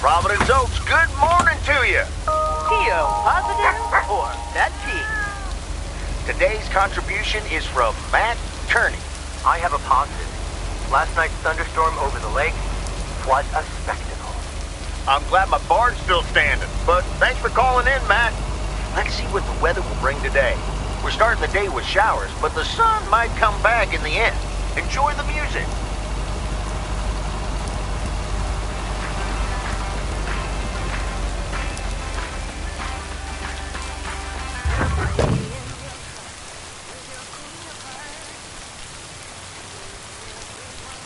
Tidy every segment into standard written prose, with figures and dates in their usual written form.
Providence Oaks, good morning to you. Theo, positive or that P? Today's contribution is from Matt Kearney. I have a positive. Last night's thunderstorm over the lake, what a spectacle. I'm glad my barn's still standing, but thanks for calling in, Matt. Let's see what the weather will bring today. We're starting the day with showers, but the sun might come back in the end. Enjoy the music.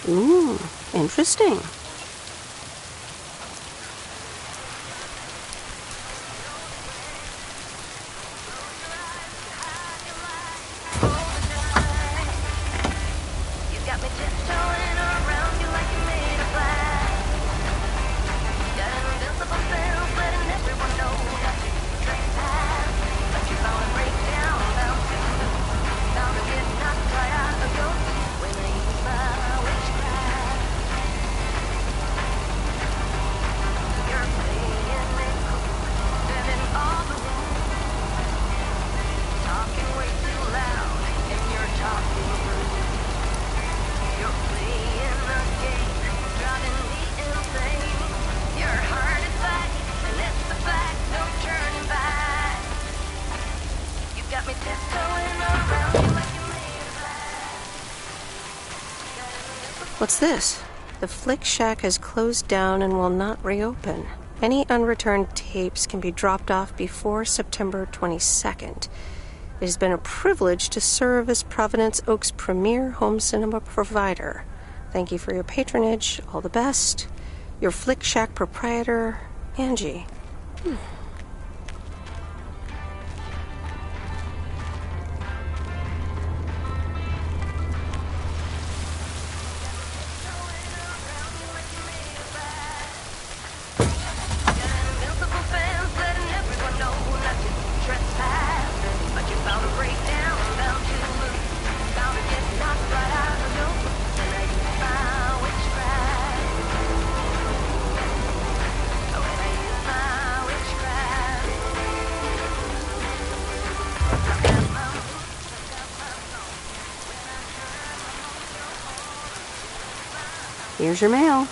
Ooh, interesting. What's this? The Flick Shack has closed down and will not reopen. Any unreturned tapes can be dropped off before September 22nd. It has been a privilege to serve as Providence Oaks' premier home cinema provider. Thank you for your patronage. All the best. Your Flick Shack proprietor, Angie. Here's your mail.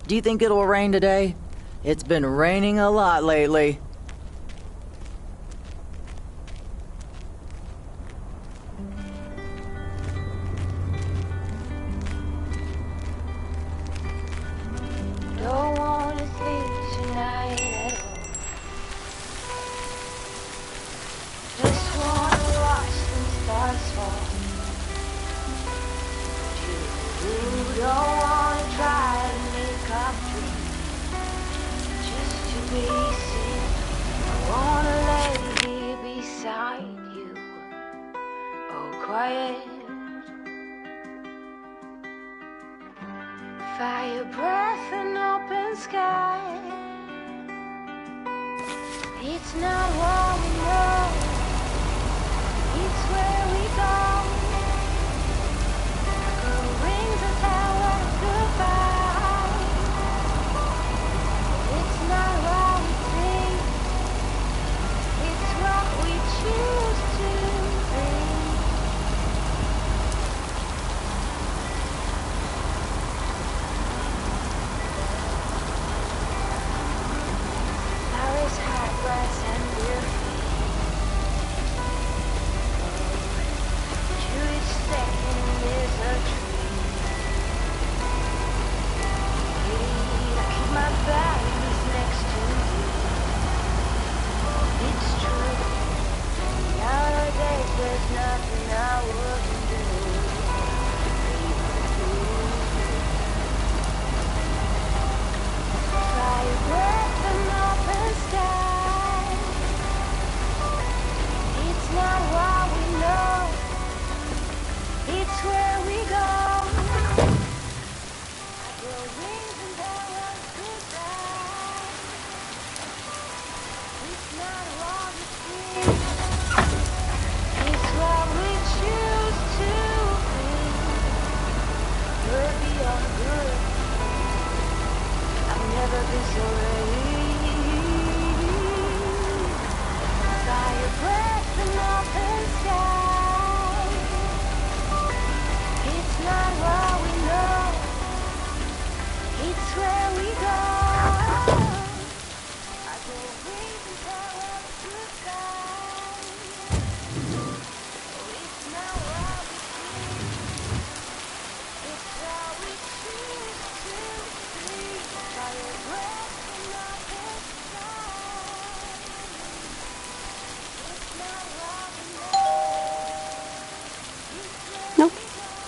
Do you think it'll rain today? It's been raining a lot lately. Don't wanna sleep tonight at all. Just wanna watch the stars fall. You don't wanna try to make up dreams just to be seen. I wanna lay here beside you, all quiet. Fire breath and open sky. It's not what we know, it's where we go. Echo rings a tower goodbye. It's not what we think, it's what we choose to be. Flowers, high grass, and dear feet. To each second is a tree. I keep my batteries next to you. It's true. Nowadays there's nothing I wouldn't do. Fire breath and open sky. It's not what we know, it's where we go. I grow wings and there was goodbye. It's not what we think, it's what we choose to be. We're beyond good. I've never been so ready. Fire breath and open sky. It's not what we know, it's where we go. I go wings and tell us goodbye. Oh, it's not what we think, it's what we choose to be. Fire breath and open sky. It's not what we know, it's where Nope,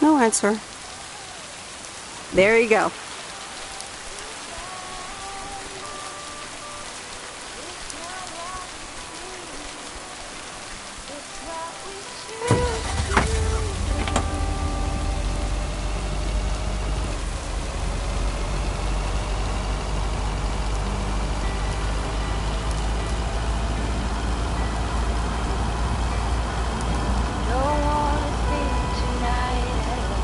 no answer. There you go. it's what we choose to be. Don't wanna sleep tonight at all.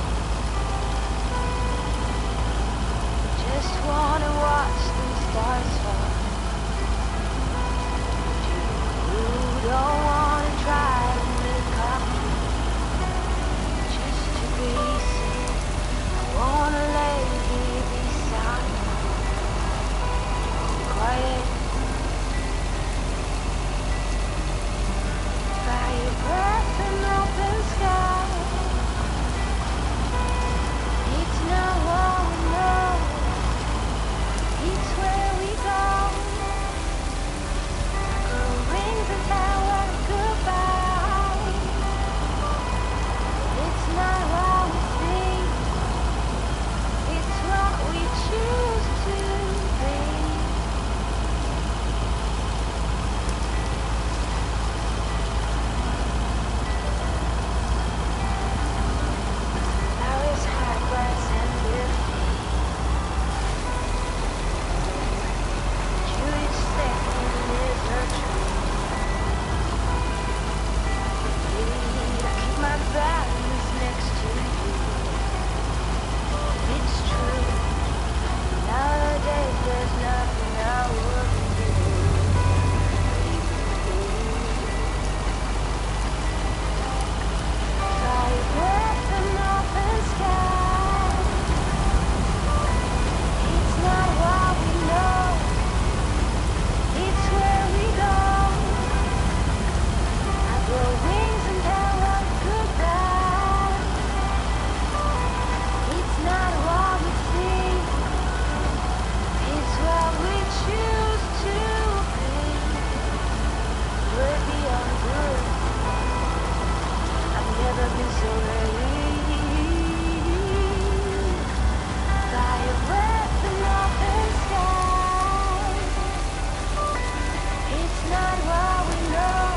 not what we know.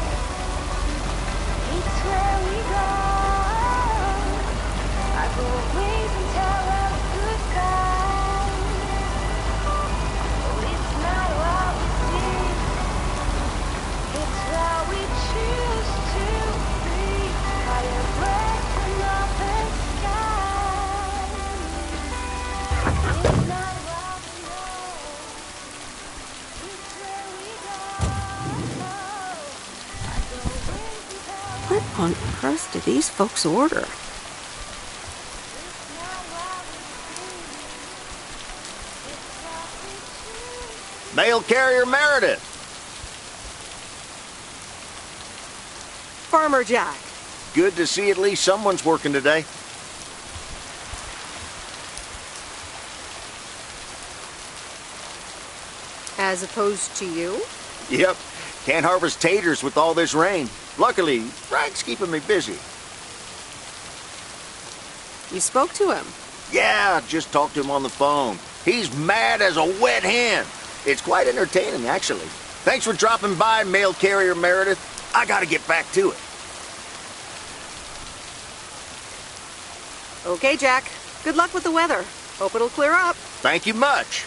It's where we go. I go ways and tell us goodbye. Oh, it's not what we see. It's what we choose to be. Fire breaking up the sky. It's not what we know. It's where we go. I go ways and tell us What on earth did these folks order? it's not what we see. It's what we choose. Mail carrier Meredith. Farmer Jack. Good to see at least someone's working today. As opposed to you? Yep. Can't harvest taters with all this rain. Luckily, Frank's keeping me busy. You spoke to him. Yeah, just talked to him on the phone. He's mad as a wet hen. It's quite entertaining, actually. Thanks for dropping by, mail carrier Meredith. I gotta get back to it. Okay, Jack. Good luck with the weather. Hope it'll clear up. Thank you much.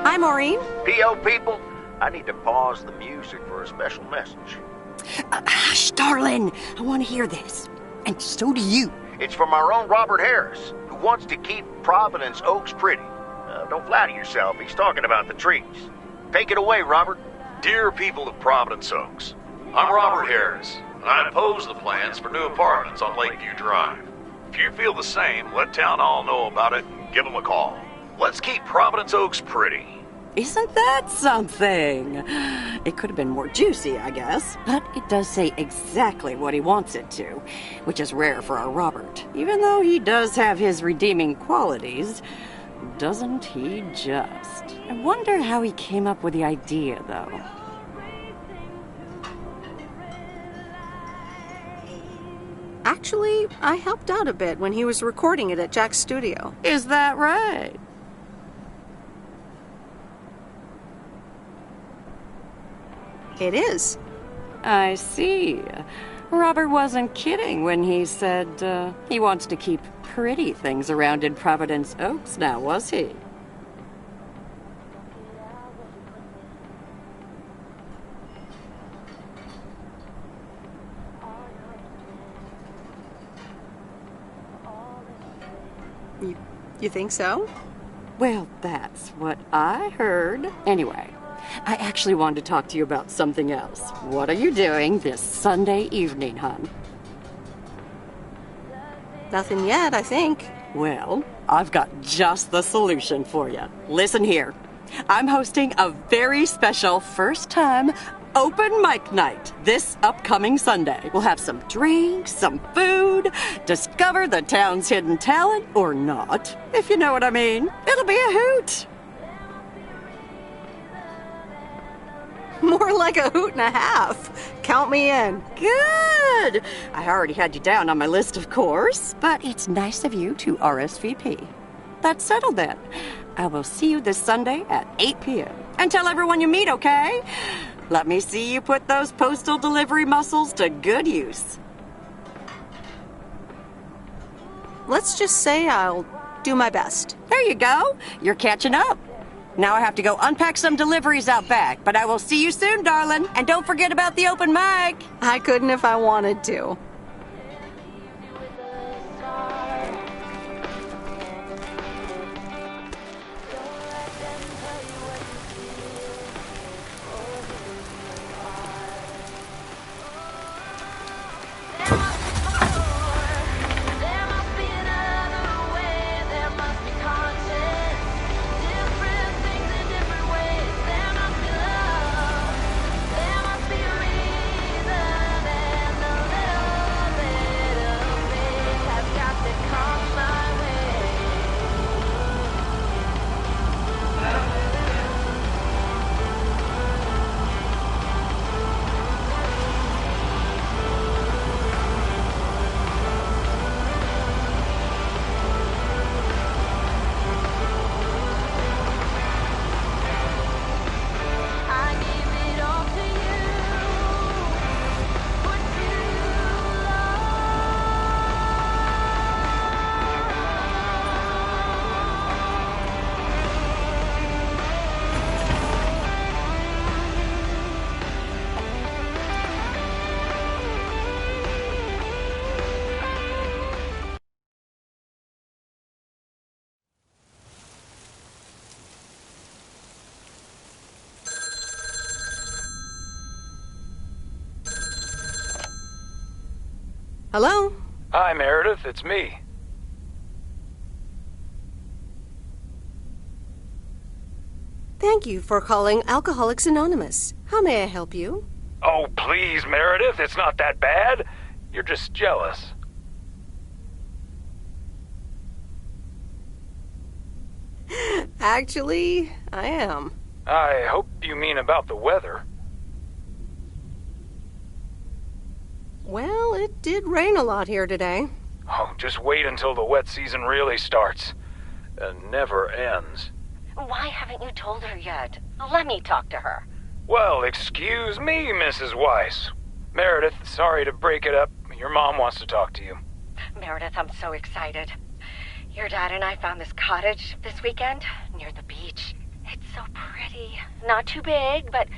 Hi, Maureen. P.O. people, I need to pause the music for a special message. Hush, darling. I want to hear this. And so do you. It's from our own Robert Harris, who wants to keep Providence Oaks pretty. Don't flatter yourself, he's talking about the trees. Take it away, Robert. Dear people of Providence Oaks, I'm Robert Harris, and I oppose the plans for new apartments on Lakeview Drive. If you feel the same, let Town Hall know about it and give them a call. Let's keep Providence Oaks pretty. Isn't that something? It could have been more juicy, I guess. But it does say exactly what he wants it to, which is rare for our Robert. Even though he does have his redeeming qualities, doesn't he just? I wonder how he came up with the idea, though. Actually, I helped out a bit when he was recording it at Jack's studio. Is that right? It is. I see. Robert wasn't kidding when he said he wants to keep pretty things around in Providence Oaks now, was he? You think so? Well, that's what I heard. Anyway, I actually wanted to talk to you about something else. What are you doing this Sunday evening, hon? Nothing yet, I think. Well, I've got just the solution for you. Listen here. I'm hosting a very special first-time open mic night this upcoming Sunday. We'll have some drinks, some food, discover the town's hidden talent, or not, if you know what I mean. It'll be a hoot. More like a hoot and a half. Count me in. Good. I already had you down on my list, of course, but it's nice of you to RSVP. That's settled then. I will see you this Sunday at 8 p.m. And tell everyone you meet, okay? Let me see you put those postal delivery muscles to good use. Let's just say I'll do my best. There you go. You're catching up. Now I have to go unpack some deliveries out back, but I will see you soon, darling. And don't forget about the open mic. I couldn't if I wanted to. Hello? Hi, Meredith. It's me. Thank you for calling Alcoholics Anonymous. How may I help you? Oh, please, Meredith. It's not that bad. You're just jealous. Actually, I am. I hope you mean about the weather. Well, it did rain a lot here today. Oh, just wait until the wet season really starts. And never ends. Why haven't you told her yet? Let me talk to her. Well, excuse me, Mrs. Weiss. Meredith, sorry to break it up. Your mom wants to talk to you. Meredith, I'm so excited. Your dad and I found this cottage this weekend near the beach. It's so pretty. Not too big, but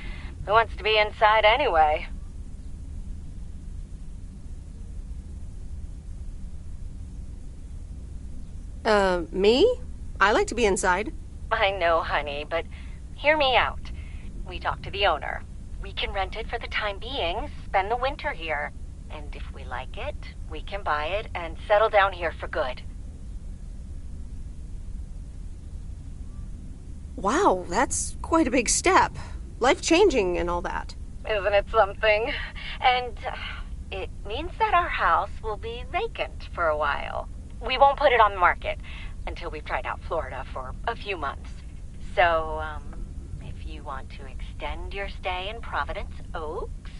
who wants to be inside anyway? Me? I like to be inside. I know, honey, but hear me out. We talked to the owner. We can rent it for the time being, spend the winter here. And if we like it, we can buy it and settle down here for good. Wow, that's quite a big step. Life-changing and all that. Isn't it something? And it means that our house will be vacant for a while. We won't put it on the market until we've tried out Florida for a few months. So, if you want to extend your stay in Providence Oaks...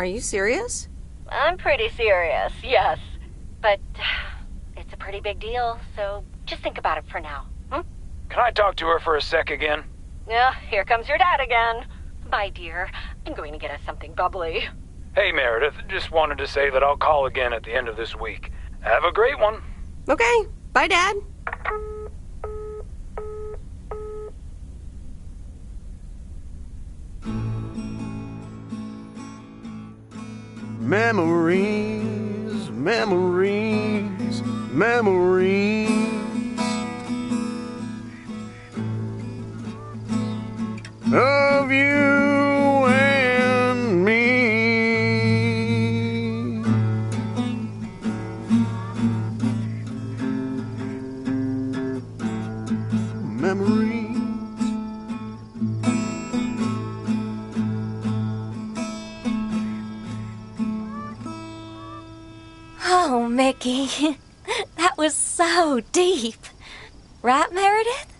Are you serious? I'm pretty serious, yes. But it's a pretty big deal, so just think about it for now. Can I talk to her for a sec again? Yeah, here comes your dad again. Bye, dear. I'm going to get us something bubbly. Hey, Meredith. Just wanted to say that I'll call again at the end of this week. Have a great one. Okay. Bye, Dad. Memories, memories, memories of you and me. Oh, Mickey. That was so deep. Right, Meredith?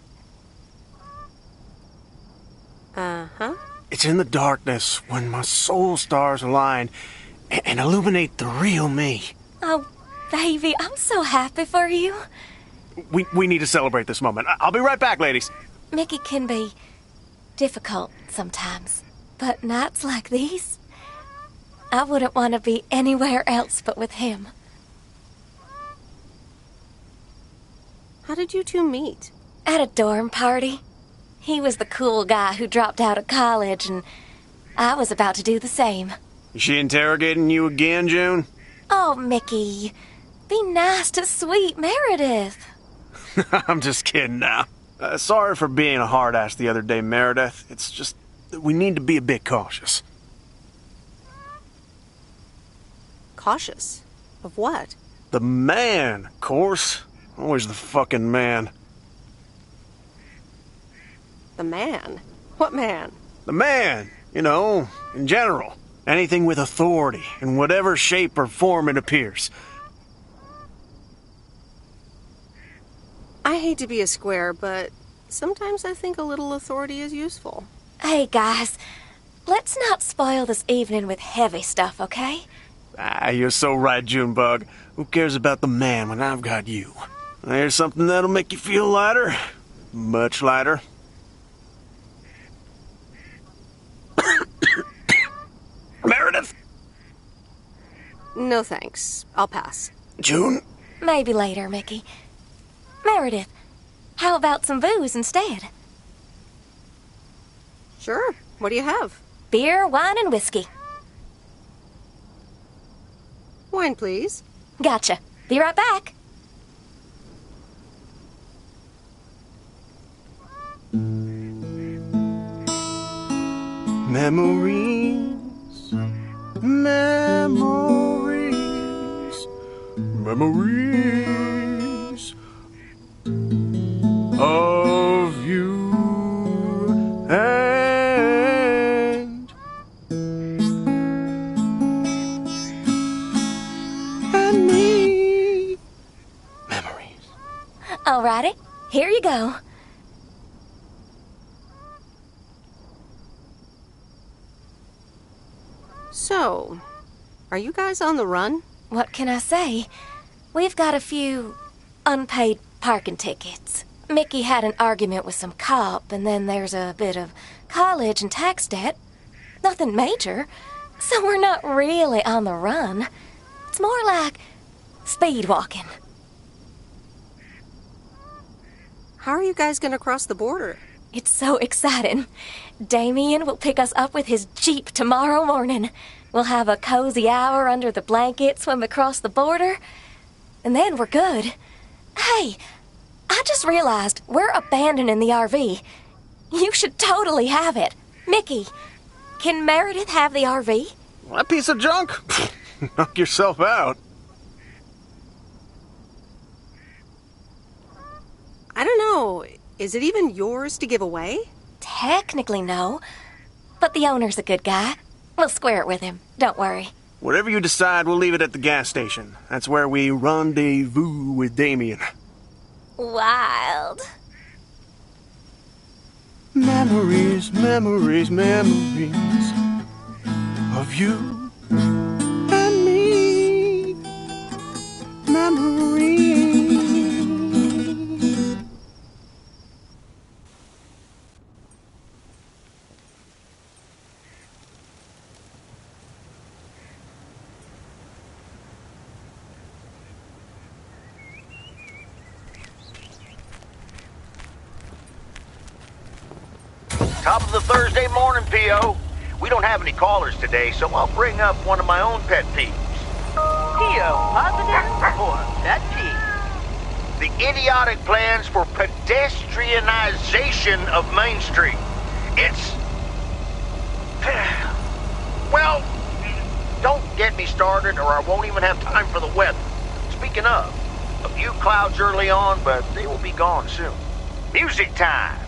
Uh-huh. It's in the darkness when my soul stars align and illuminate the real me. Oh, baby, I'm so happy for you. We need to celebrate this moment. I'll be right back, ladies. Mickey can be difficult sometimes, but nights like these, I wouldn't want to be anywhere else but with him. How did you two meet? At a dorm party. He was the cool guy who dropped out of college, and I was about to do the same. Is she interrogating you again, June? Oh, Mickey, be nice to sweet Meredith. I'm just kidding now. Sorry for being a hard ass the other day, Meredith. It's just that we need to be a bit cautious. Cautious? Of what? The man, of course. Always the fucking man. The man? What man? The man, you know, in general. Anything with authority, in whatever shape or form it appears. I hate to be a square, but sometimes I think a little authority is useful. Hey, guys, let's not spoil this evening with heavy stuff, okay? You're so right, Junebug. Who cares about the man when I've got you? There's something that'll make you feel lighter. Much lighter. Meredith? No thanks. I'll pass. June? Maybe later, Mickey. Meredith, how about some booze instead? Sure. What do you have? Beer, wine, and whiskey. Wine, please. Gotcha. Be right back. Memories, memories, memories of you and me. Memories. Alrighty, here you go. So, are you guys on the run? What can I say? We've got a few unpaid parking tickets. Mickey had an argument with some cop, and then there's a bit of college and tax debt. Nothing major, so we're not really on the run. It's more like speed walking. How are you guys gonna cross the border? It's so exciting. Damien will pick us up with his Jeep tomorrow morning. We'll have a cozy hour under the blankets when we cross the border, and then we're good. Hey, I just realized we're abandoning the RV. You should totally have it. Mickey, can Meredith have the RV? That piece of junk? Knock yourself out. I don't know. Is it even yours to give away? Technically, no. But the owner's a good guy. We'll square it with him. Don't worry. Whatever you decide, we'll leave it at the gas station. That's where we rendezvous with Damien. Wild. Memories, memories, memories of you and me. Memories. Top of the Thursday morning, P.O. We don't have any callers today, so I'll bring up one of my own pet peeves. P.O. positive or pet peeve? The idiotic plans for pedestrianization of Main Street. It's... well, don't get me started or I won't even have time for the weather. Speaking of, a few clouds early on, but they will be gone soon. Music time!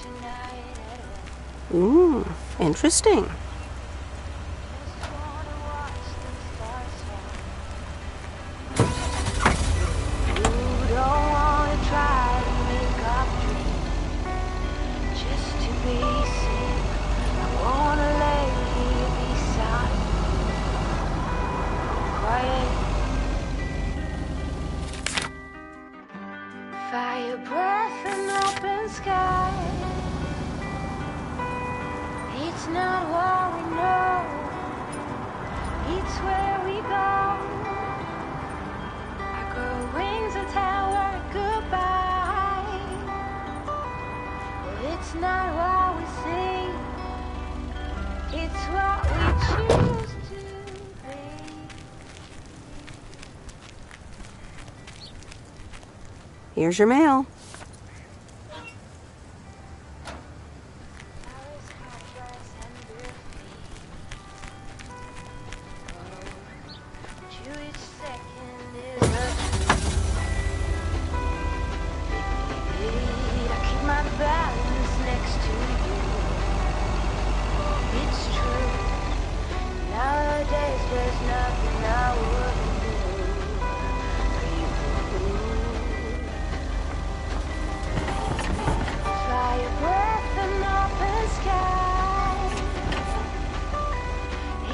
tonight at all. Ooh, interesting. Just wanna watch the stars fall. You don't wanna try to make up dreams just to be seen. I wanna lay here beside you, quiet. Fire breath and open sky. It's not what we know, it's where we go. I grow wings and tell her goodbye. Well, it's not what we see, it's what we choose to be. Here's your mail.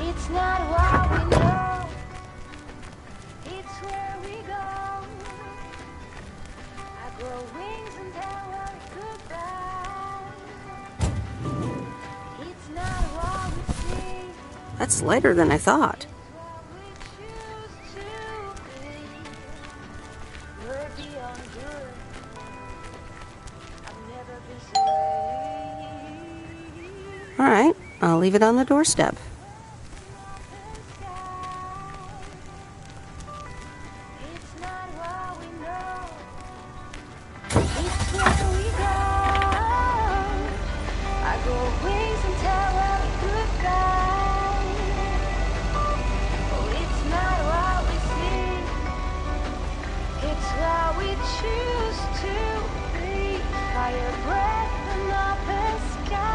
It's not what we know, it's where we go. I grow wings and tell her goodbye. It's not what we see, That's lighter than I thought. what we choose to be. We're beyond good. I've never been so ready. All right, I'll leave it on the doorstep. It's not what we know, it's where we go. I grow wings and tell her goodbye. Oh, it's not what we see, it's what we choose to be. Fire breath and open sky.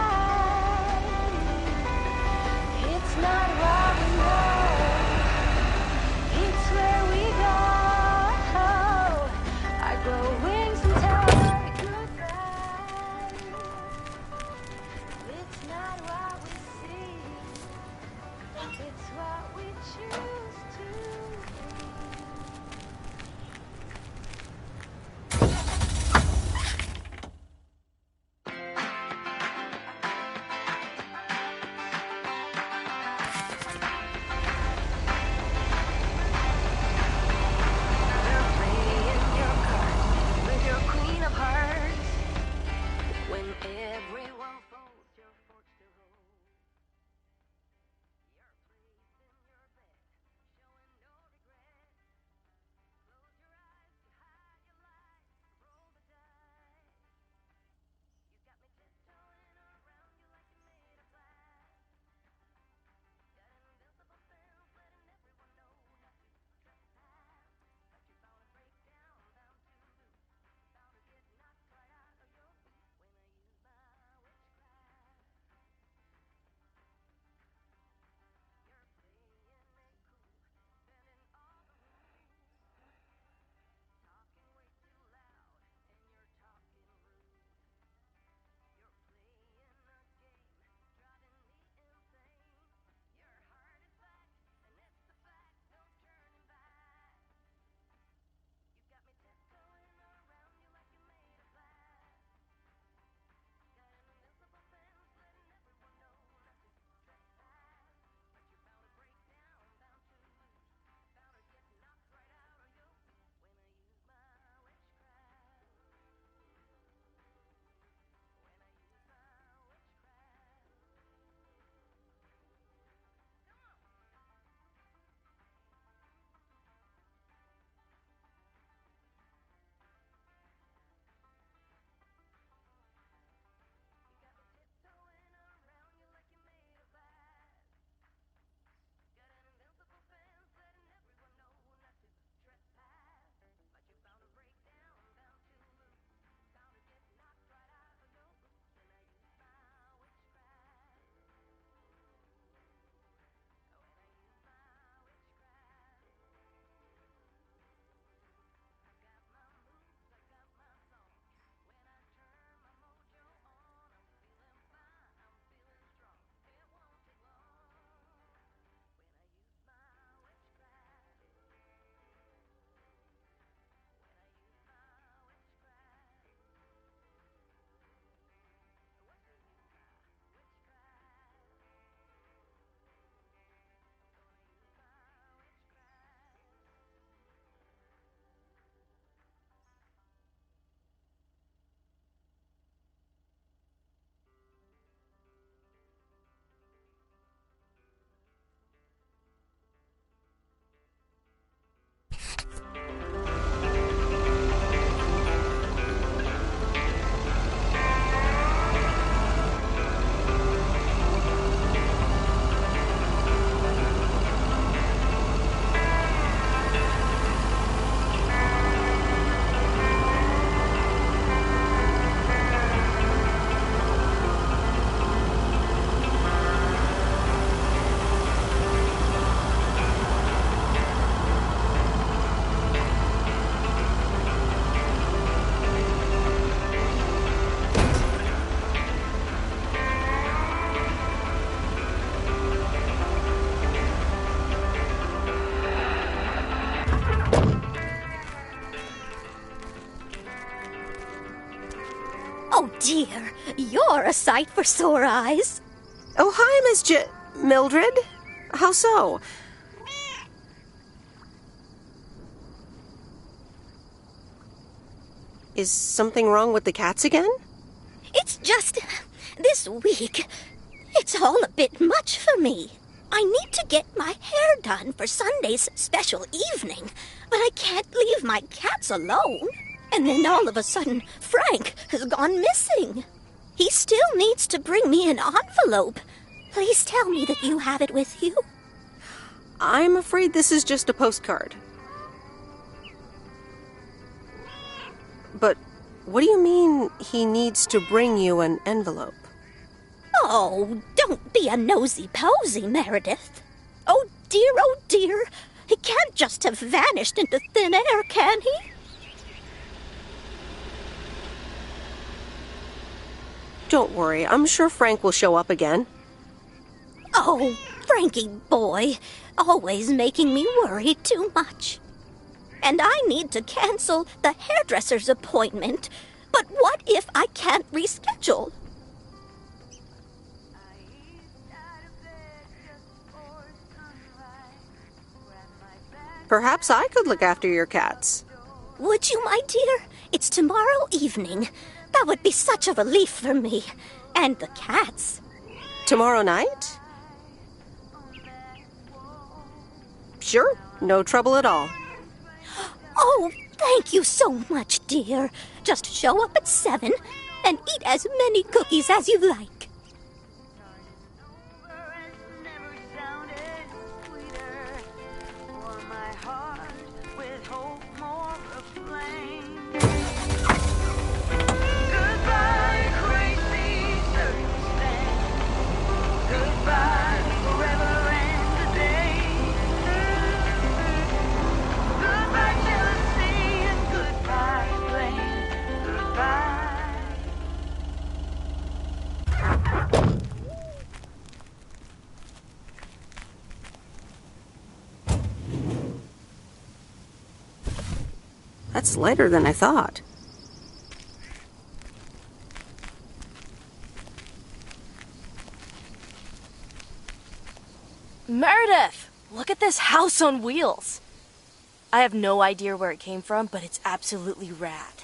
Oh dear, you're a sight for sore eyes. Oh, hi, Miss Mildred. How so? Is something wrong with the cats again? It's just this week. It's all a bit much for me. I need to get my hair done for Sunday's special evening, but I can't leave my cats alone. And then all of a sudden, Frank has gone missing. He still needs to bring me an envelope. Please tell me that you have it with you. I'm afraid this is just a postcard. But what do you mean he needs to bring you an envelope? Oh, don't be a nosy-posy, Meredith. Oh dear, he can't just have vanished into thin air, can he? Don't worry, I'm sure Frank will show up again. Oh, Frankie boy, always making me worry too much. And I need to cancel the hairdresser's appointment. But what if I can't reschedule? Perhaps I could look after your cats. Would you, my dear? It's tomorrow evening. That would be such a relief for me. And the cats. Tomorrow night? Sure, no trouble at all. Oh, thank you so much, dear. Just show up at 7 and eat as many cookies as you like. That's lighter than I thought. Meredith! Look at this house on wheels. I have no idea where it came from, but it's absolutely rad.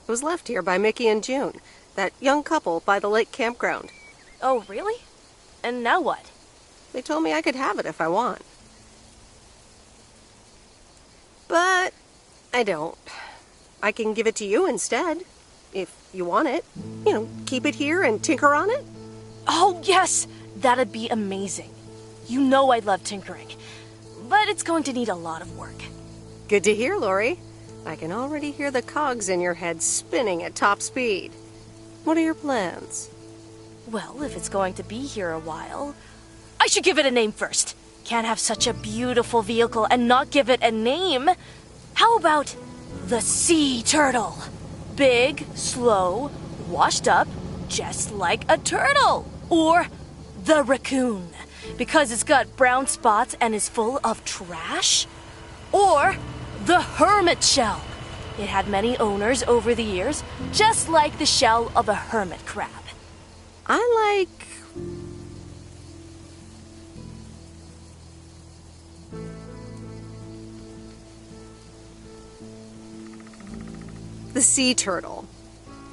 It was left here by Mickey and June, that young couple by the lake campground. Oh, really? And now what? They told me I could have it if I want. But I don't. I can give it to you instead, if you want it. You know, keep it here and tinker on it. Oh, yes! That'd be amazing. You know I love tinkering, but it's going to need a lot of work. Good to hear, Lori. I can already hear the cogs in your head spinning at top speed. What are your plans? Well, if it's going to be here a while, I should give it a name first. Can't have such a beautiful vehicle and not give it a name. How about the sea turtle? Big, slow, washed up, just like a turtle. Or the raccoon, because it's got brown spots and is full of trash. Or the hermit shell. It had many owners over the years, just like the shell of a hermit crab. I like... the sea turtle.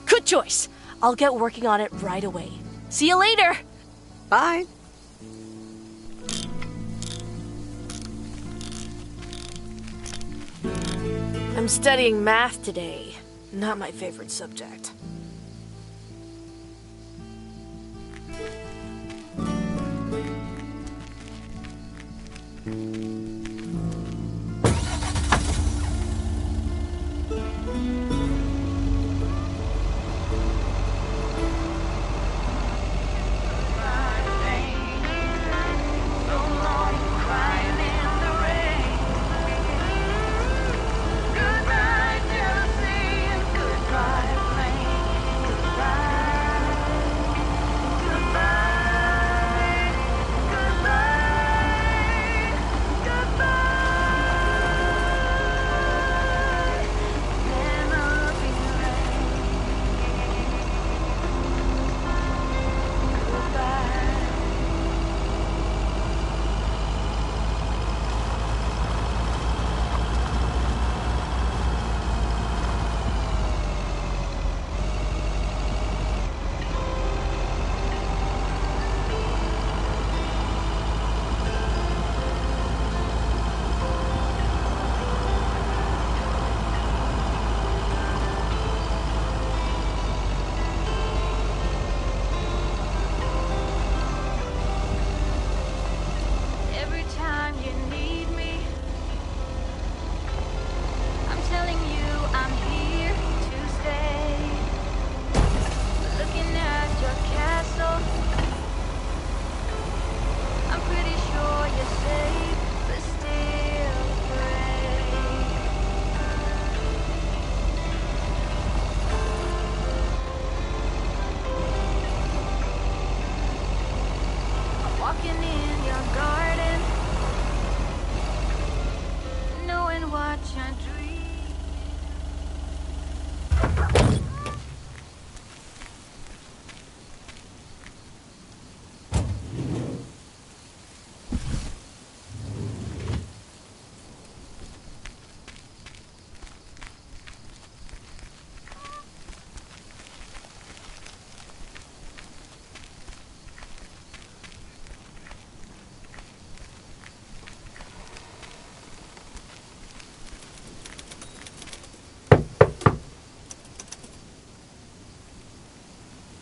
Good choice. I'll get working on it right away. See you later. Bye. I'm studying math today. Not my favorite subject.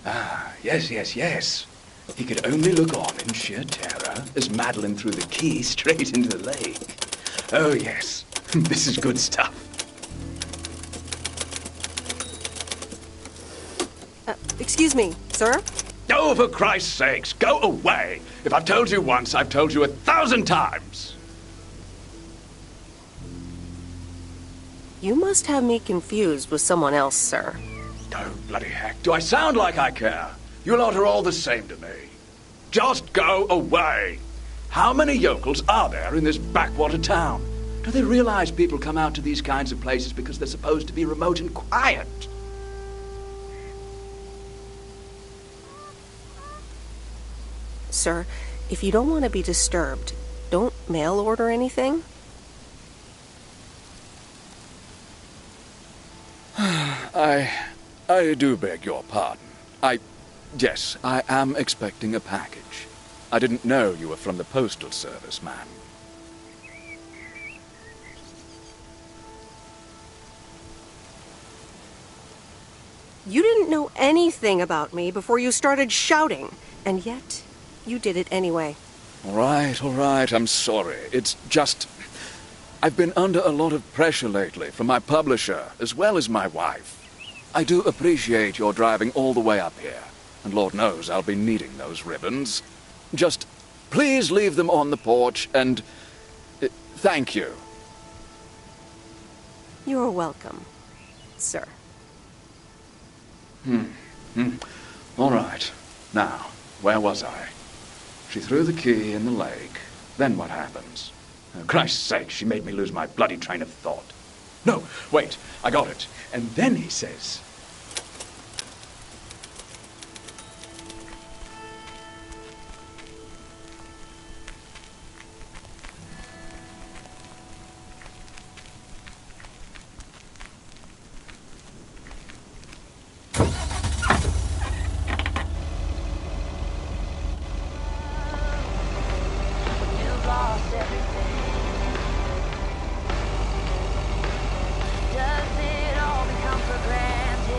Ah, yes. He could only look on in sheer terror as Madeline threw the key straight into the lake. Oh, yes. This is good stuff. Excuse me, sir? Oh, for Christ's sakes, go away! If I've told you once, I've told you 1,000 times! You must have me confused with someone else, sir. Oh, bloody heck, do I sound like I care? You lot are all the same to me. Just go away! How many yokels are there in this backwater town? Do they realize people come out to these kinds of places because they're supposed to be remote and quiet? Sir, if you don't want to be disturbed, don't mail order anything. I do beg your pardon. Yes, I am expecting a package. I didn't know you were from the Postal Service, ma'am. You didn't know anything about me before you started shouting, and yet you did it anyway. All right, I'm sorry. It's just... I've been under a lot of pressure lately from my publisher, as well as my wife. I do appreciate your driving all the way up here, and Lord knows I'll be needing those ribbons. Just please leave them on the porch, and... thank you. You're welcome, sir. All right. Now, where was I? She threw the key in the lake. Then what happens? Oh, Christ's sake, she made me lose my bloody train of thought. No, wait, I got it. And then he says... Does it all become for granted?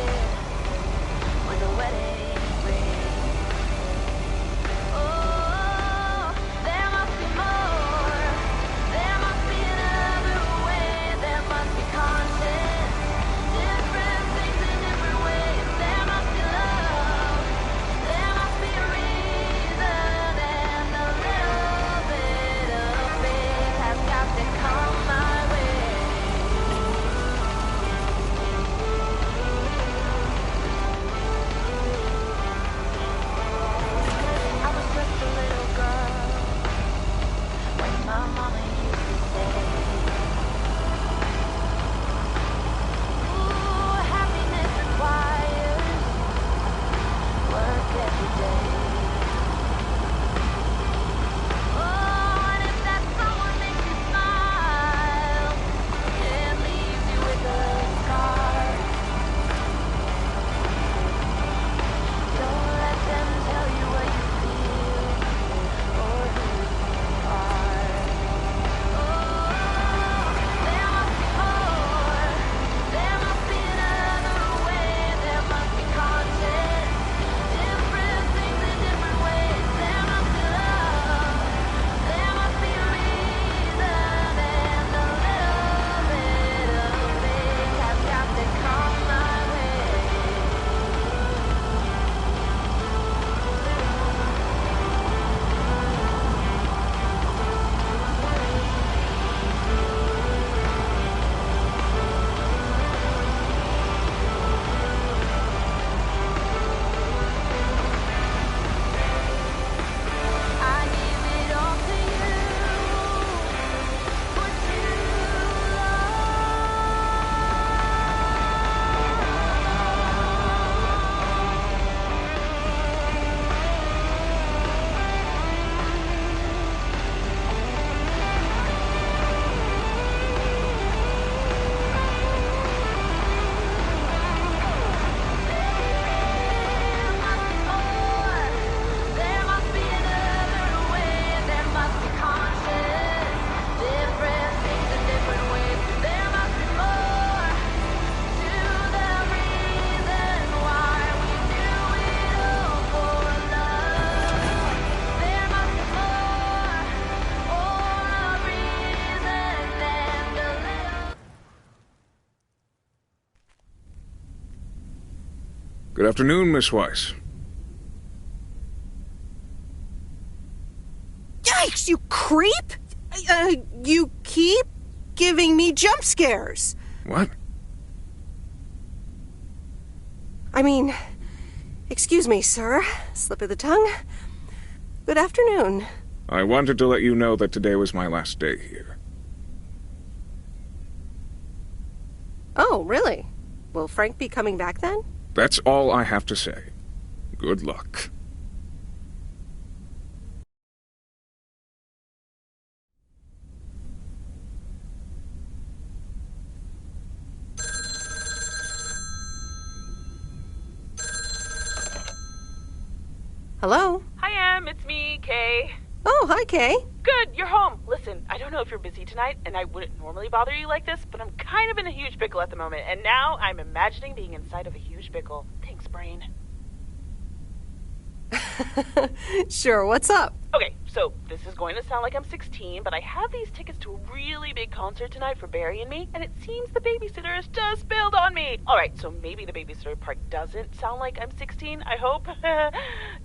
Good afternoon, Miss Weiss. Yikes, you creep! You keep giving me jump scares. What? I mean, excuse me, sir. Slip of the tongue. Good afternoon. I wanted to let you know that today was my last day here. Oh, really? Will Frank be coming back then? That's all I have to say. Good luck. Hello? Hi, Em. It's me, Kay. Oh, hi, Kay. Good, you're home. Listen, I don't know if you're busy tonight, and I wouldn't normally bother you like this, but I'm kind of in a huge pickle at the moment, and now I'm imagining being inside of a huge pickle. Thanks, brain. Sure, what's up? Okay, so this is going to sound like I'm 16, but I have these tickets to a really big concert tonight for Barry and me, and it seems the babysitter has just bailed on me. Alright, so maybe the babysitter part doesn't sound like I'm 16, I hope.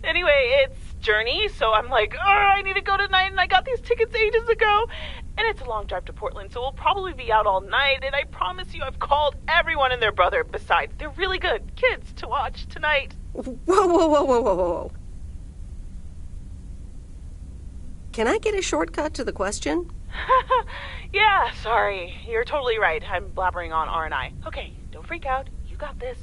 Anyway, it's Journey, so I'm like, oh, I need to go tonight, and I got these tickets ages ago. And it's a long drive to Portland, so we'll probably be out all night, and I promise you I've called everyone and their brother. Besides, they're really good kids to watch tonight. Whoa. Can I get a shortcut to the question? Yeah, sorry. You're totally right. I'm blabbering on, aren't I? Okay, don't freak out. You got this.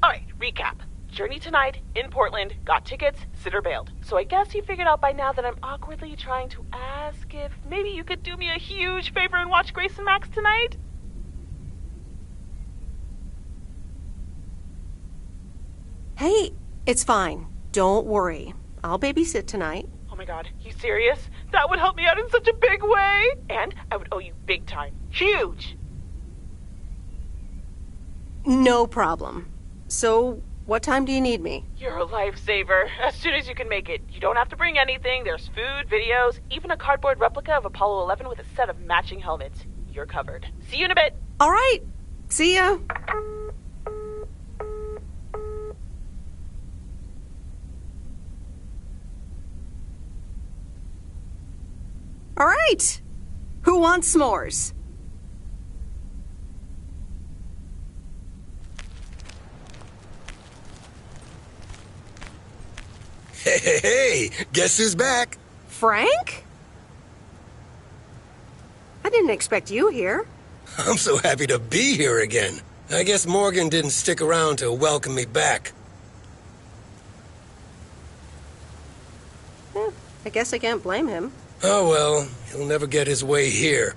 Alright, recap. Journey tonight, in Portland, got tickets, sitter bailed. So I guess you figured out by now that I'm awkwardly trying to ask if maybe you could do me a huge favor and watch Grace and Max tonight? Hey, it's fine. Don't worry. I'll babysit tonight. Oh my god, you serious? That would help me out in such a big way! And I would owe you big time. Huge! No problem. So, what time do you need me? You're a lifesaver. As soon as you can make it. You don't have to bring anything. There's food, videos, even a cardboard replica of Apollo 11 with a set of matching helmets. You're covered. See you in a bit. All right. See ya. All right. Who wants s'mores? Hey, guess who's back? Frank? I didn't expect you here. I'm so happy to be here again. I guess Morgan didn't stick around to welcome me back. I guess I can't blame him. Oh well, he'll never get his way here.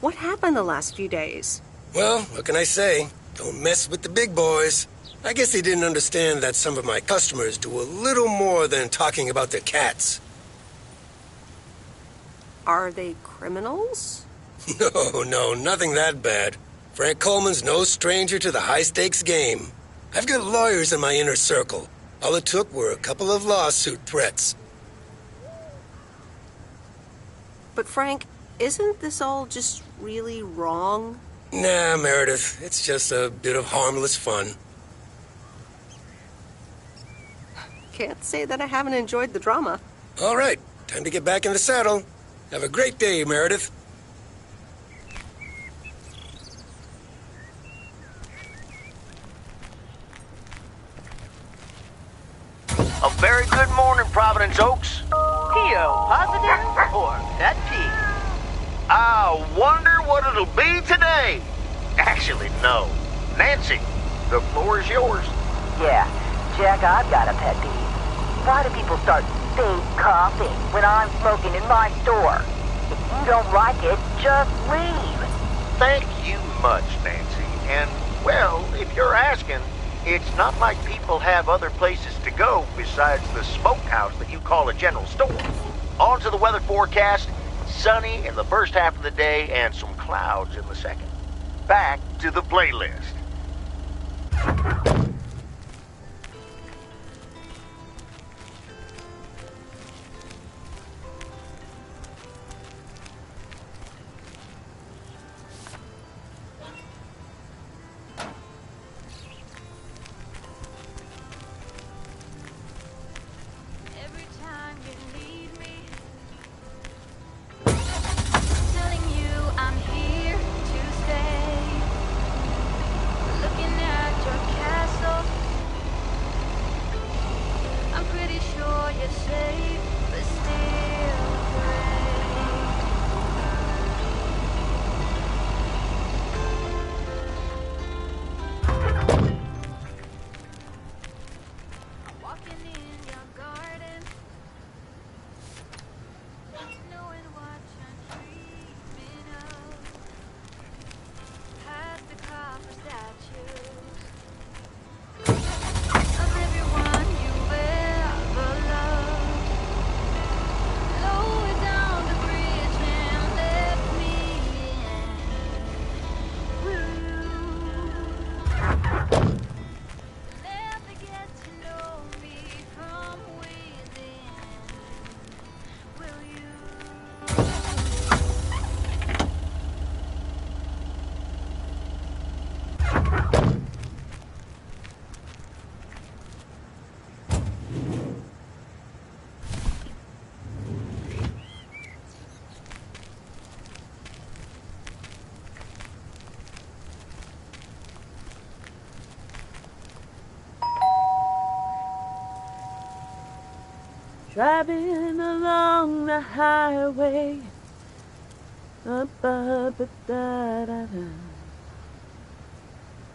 What happened the last few days? Well, what can I say? Don't mess with the big boys. I guess they didn't understand that some of my customers do a little more than talking about their cats. Are they criminals? No, nothing that bad. Frank Coleman's no stranger to the high-stakes game. I've got lawyers in my inner circle. All it took were a couple of lawsuit threats. But Frank, isn't this all just really wrong? Nah, Meredith. It's just a bit of harmless fun. Can't say that I haven't enjoyed the drama. All right, time to get back in the saddle. Have a great day, Meredith. A very good morning, Providence Oaks. P.O. positive or pet peeve? I wonder what it'll be today. Actually, no. Nancy, the floor is yours. Yeah, Jack, I've got a pet peeve. Why do people start fake coughing when I'm smoking in my store? If you don't like it, just leave. Thank you much, Nancy. And, well, if you're asking, it's not like people have other places to go besides the smokehouse that you call a general store. On to the weather forecast. Sunny in the first half of the day and some clouds in the second. Back to the playlist. driving along the highway.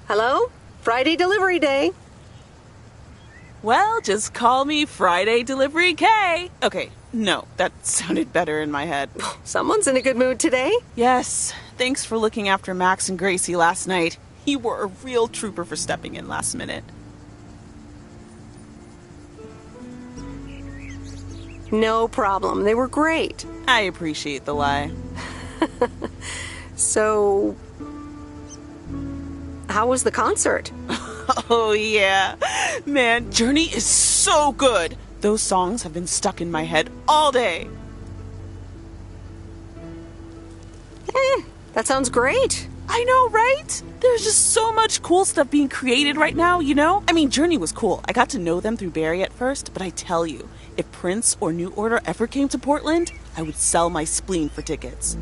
Hello? Friday delivery day. Well, just call me Friday Delivery K. Okay, no, that sounded better in my head. Someone's in a good mood today. Yes, thanks for looking after Max and Gracie last night. You were a real trooper for stepping in last minute. No problem. They were great. I appreciate the lie. So, how was the concert? Oh, yeah. Man, Journey is so good. Those songs have been stuck in my head all day. That sounds great. I know, right? There's just so much cool stuff being created right now, you know? I mean, Journey was cool. I got to know them through Barry at first, but I tell you, if Prince or New Order ever came to Portland, I would sell my spleen for tickets.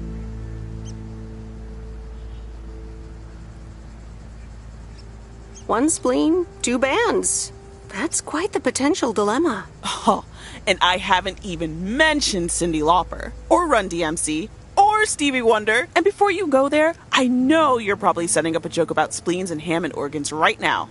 One spleen, two bands. That's quite the potential dilemma. Oh, and I haven't even mentioned Cyndi Lauper, or Run DMC, or Stevie Wonder. And before you go there, I know you're probably setting up a joke about spleens and Hammond organs right now.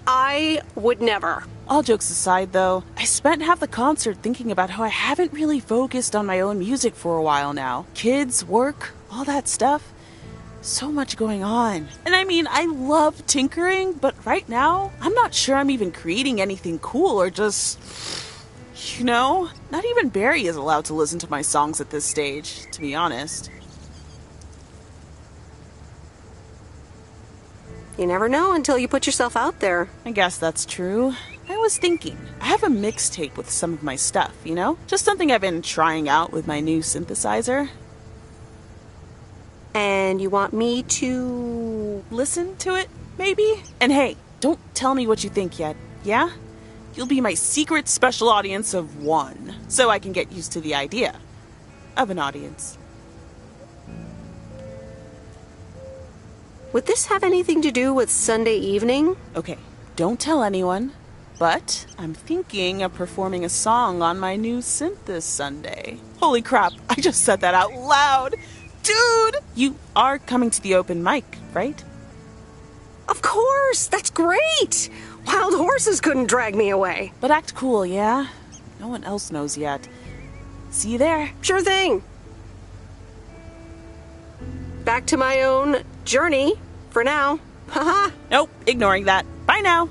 I would never. All jokes aside, though, I spent half the concert thinking about how I haven't really focused on my own music for a while now. Kids, work, all that stuff. So much going on. And I mean, I love tinkering, but right now, I'm not sure I'm even creating anything cool or just, you know, not even Barry is allowed to listen to my songs at this stage, to be honest. You never know until you put yourself out there. I guess that's true. I was thinking, I have a mixtape with some of my stuff, you know? Just something I've been trying out with my new synthesizer. And you want me to listen to it, maybe? And hey, don't tell me what you think yet, yeah? You'll be my secret special audience of one, so I can get used to the idea of an audience. Would this have anything to do with Sunday evening? Okay, don't tell anyone, but I'm thinking of performing a song on my new synth this Sunday. Holy crap, I just said that out loud! Dude! You are coming to the open mic, right? Of course! That's great! Wild horses couldn't drag me away. But act cool, yeah? No one else knows yet. See you there. Sure thing. Back to my own journey for now. Haha. Nope, ignoring that. Bye now.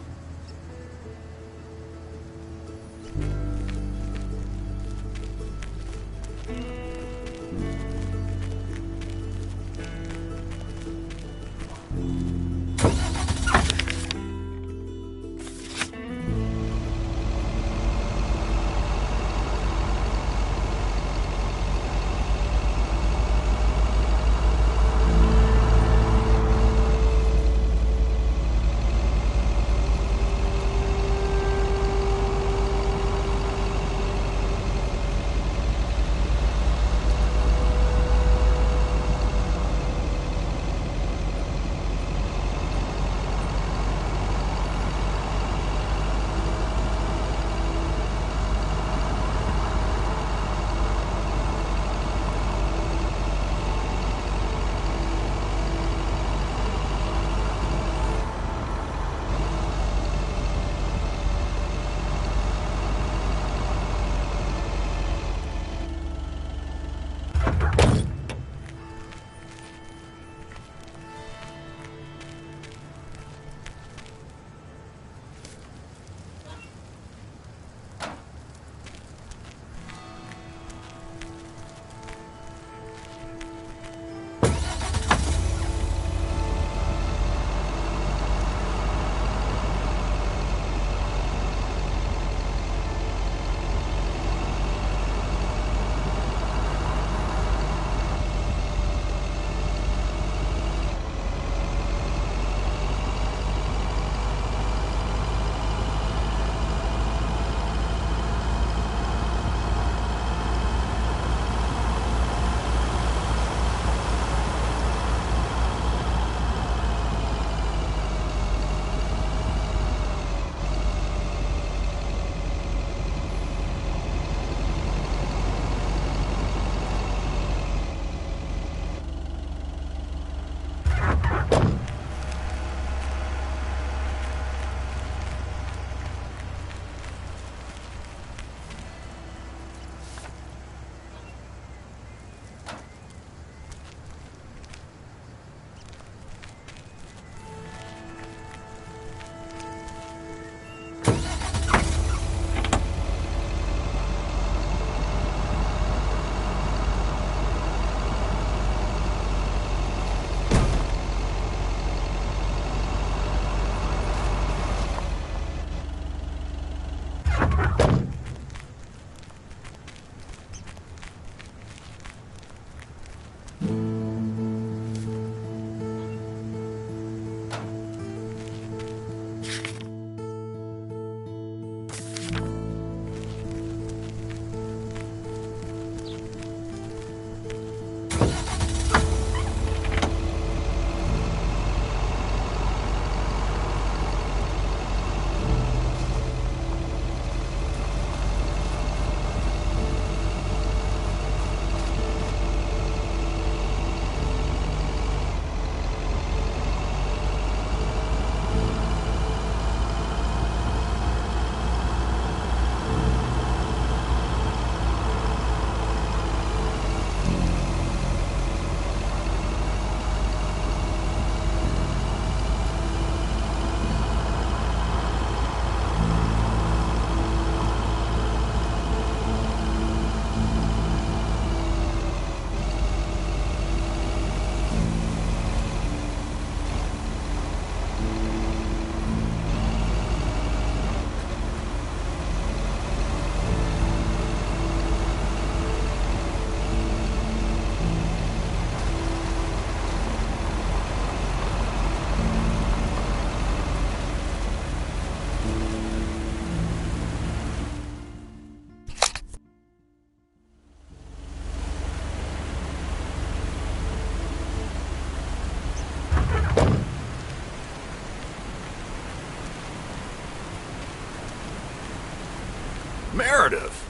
Meredith!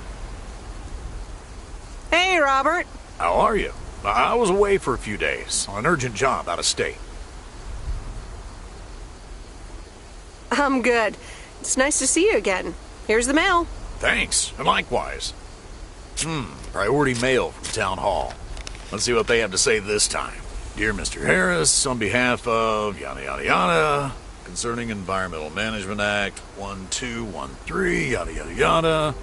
Hey, Robert. How are you? I was away for a few days on an urgent job out of state. I'm good. It's nice to see you again. Here's the mail. Thanks, and likewise. Priority mail from Town Hall. Let's see what they have to say this time. Dear Mr. Harris, on behalf of yada yada yada, concerning Environmental Management Act 1213, yada yada yada.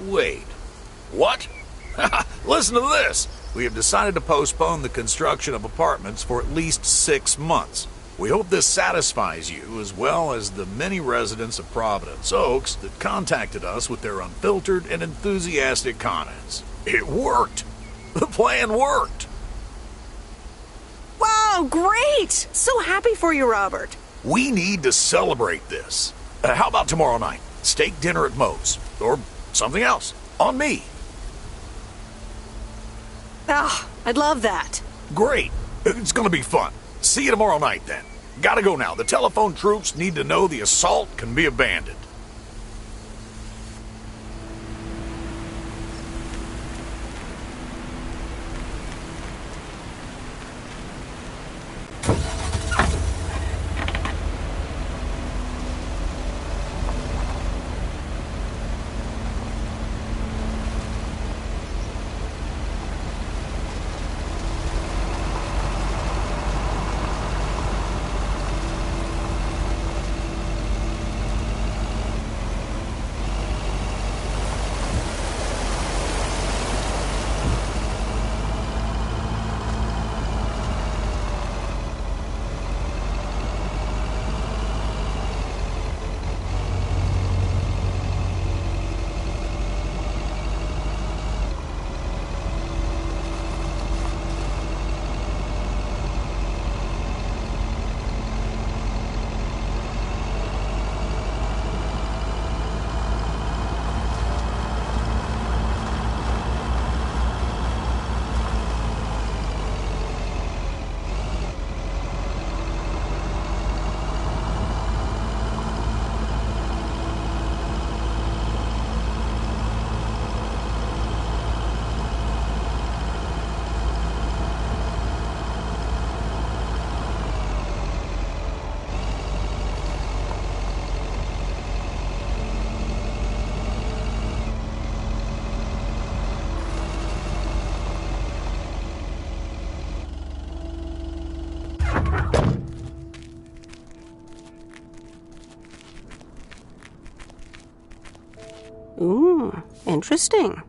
Wait. What? Listen to this. We have decided to postpone the construction of apartments for at least 6 months. We hope this satisfies you, as well as the many residents of Providence Oaks that contacted us with their unfiltered and enthusiastic comments. It worked! The plan worked! Wow, great! So happy for you, Robert. We need to celebrate this. How about tomorrow night? Steak dinner at Moe's. Or something else. On me. Ah, I'd love that. Great. It's gonna be fun. See you tomorrow night, then. Gotta go now. The telephone troops need to know the assault can be abandoned. Ooh, interesting.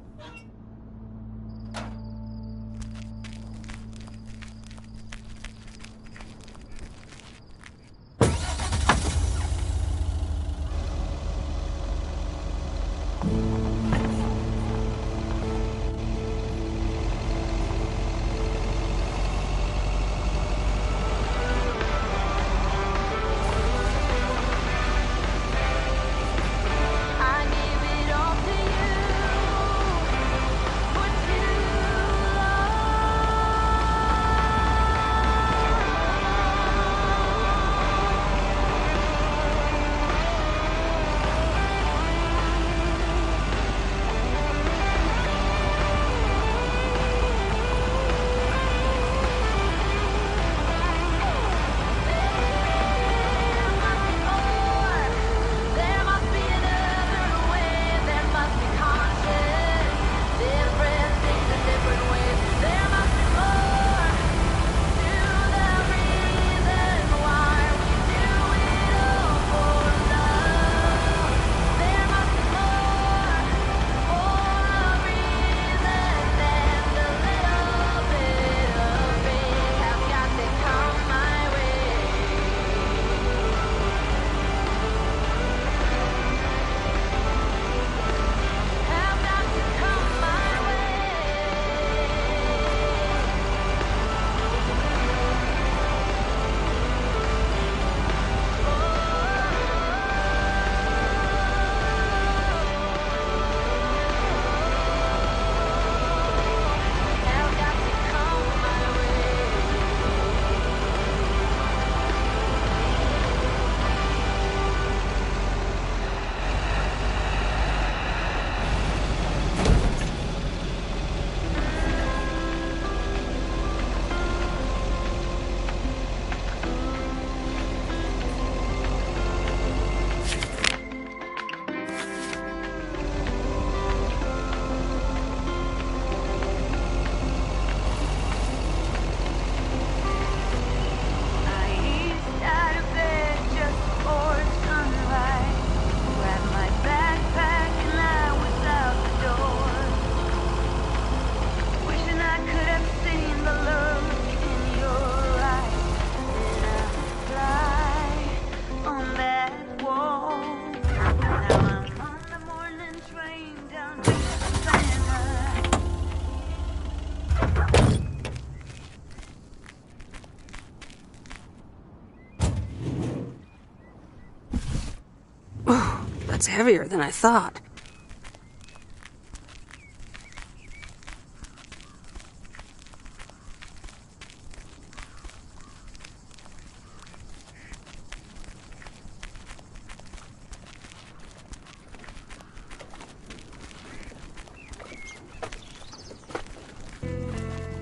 It's heavier than I thought.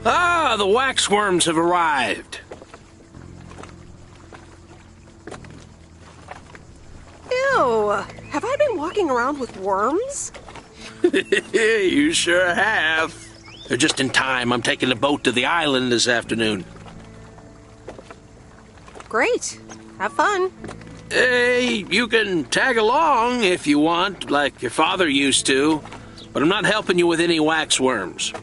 Ah, the waxworms have arrived. Ew! Have I been walking around with worms? You sure have. They're just in time. I'm taking the boat to the island this afternoon. Great. Have fun. Hey, you can tag along if you want, like your father used to, but I'm not helping you with any waxworms.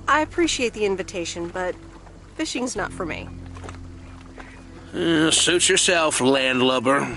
I appreciate the invitation, but fishing's not for me. Suit yourself, landlubber.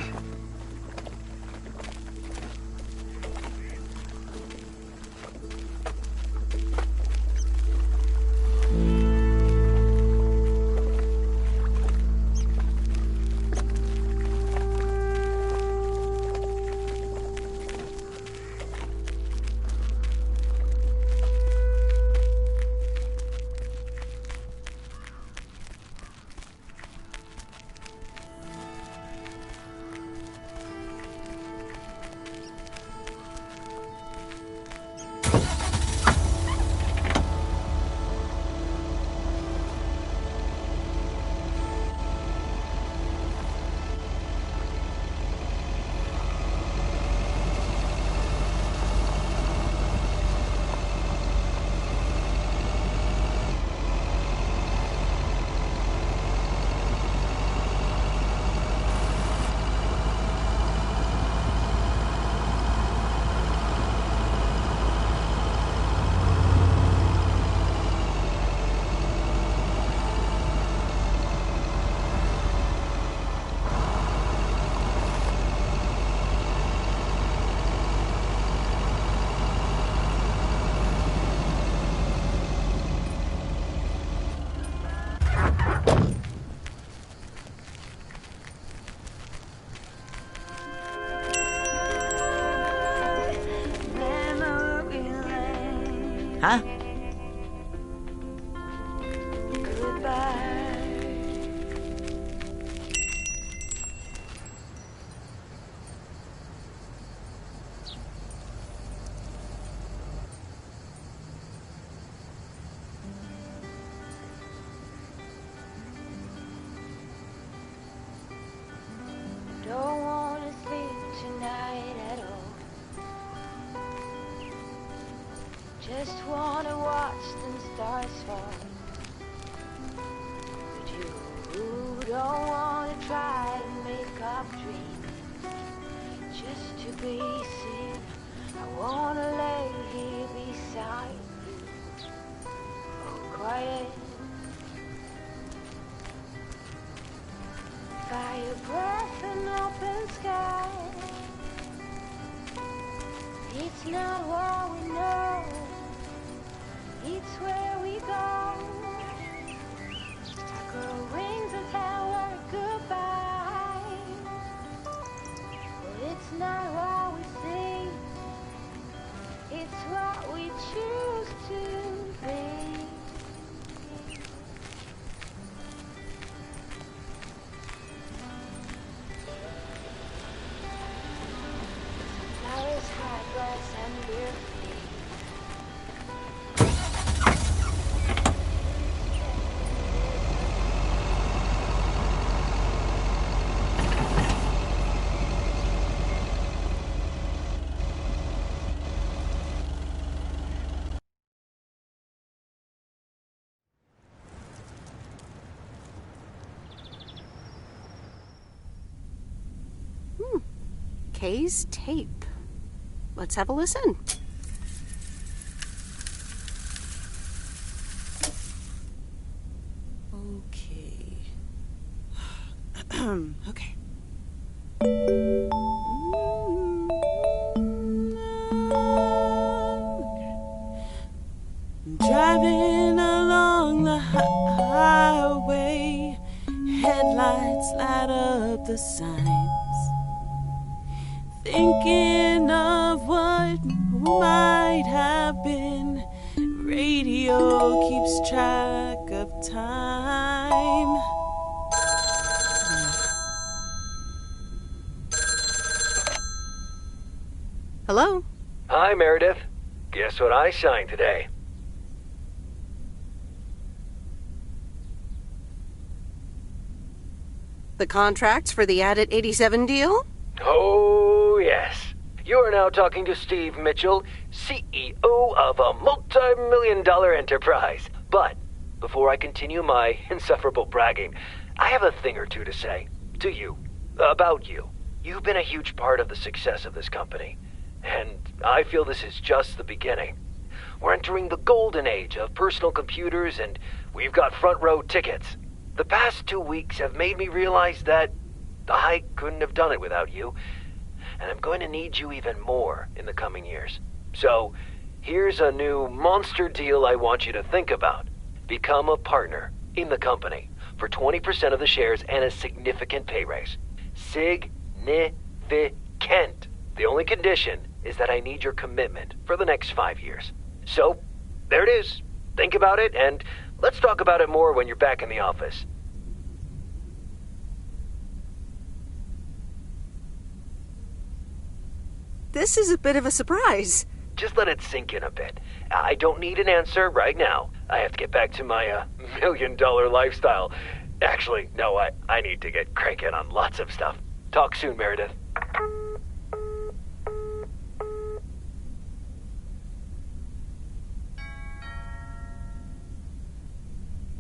Huh? Don't wanna sleep tonight at all. Just wanna watch the stars fall. But you don't wanna try to make up dreams just to be seen. I wanna lay here beside you, all quiet. Fire breath and open sky. It's not what we know, it's where we go. Girl rings and tell her goodbye. Well, it's not what we see, it's what we choose to be. Flowers, high grass, and beer feet. Kay's tape. Let's have a listen. Okay. Driving along the highway, headlights light up the signs. Thinking of what might have been, radio keeps track of time. Hello? Hi, Meredith. Guess what I signed today? The contracts for the Addit 87 deal? Oh, yes. You are now talking to Steve Mitchell, CEO of a multi-million-dollar enterprise. But before I continue my insufferable bragging, I have a thing or two to say to you, about you. You've been a huge part of the success of this company, and I feel this is just the beginning. We're entering the golden age of personal computers, and we've got front row tickets. The past 2 weeks have made me realize that I couldn't have done it without you, and I'm going to need you even more in the coming years. So, here's a new monster deal I want you to think about. Become a partner in the company for 20% of the shares and a significant pay raise. Significant. The only condition is that I need your commitment for the next 5 years. So, there it is. Think about it, and let's talk about it more when you're back in the office. This is a bit of a surprise. Just let it sink in a bit. I don't need an answer right now. I have to get back to my $1 million lifestyle. Actually, no, I need to get cranking on lots of stuff. Talk soon, Meredith.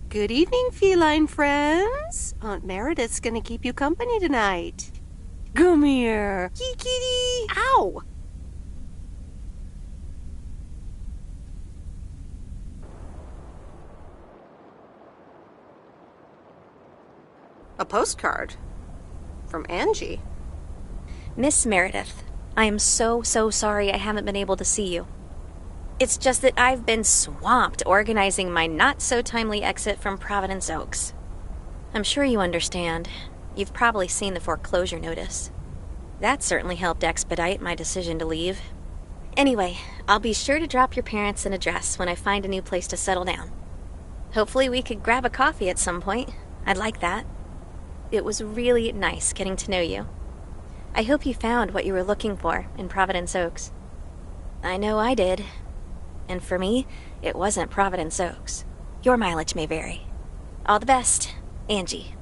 Good evening, feline friends. Aunt Meredith's gonna keep you company tonight. Come here. Kitty. Ow! A postcard. From Angie. Miss Meredith, I am so sorry I haven't been able to see you. It's just that I've been swamped organizing my not-so-timely exit from Providence Oaks. I'm sure you understand. You've probably seen the foreclosure notice. That certainly helped expedite my decision to leave. Anyway, I'll be sure to drop your parents an address when I find a new place to settle down. Hopefully we could grab a coffee at some point. I'd like that. It was really nice getting to know you. I hope you found what you were looking for in Providence Oaks. I know I did. And for me, it wasn't Providence Oaks. Your mileage may vary. All the best, Angie.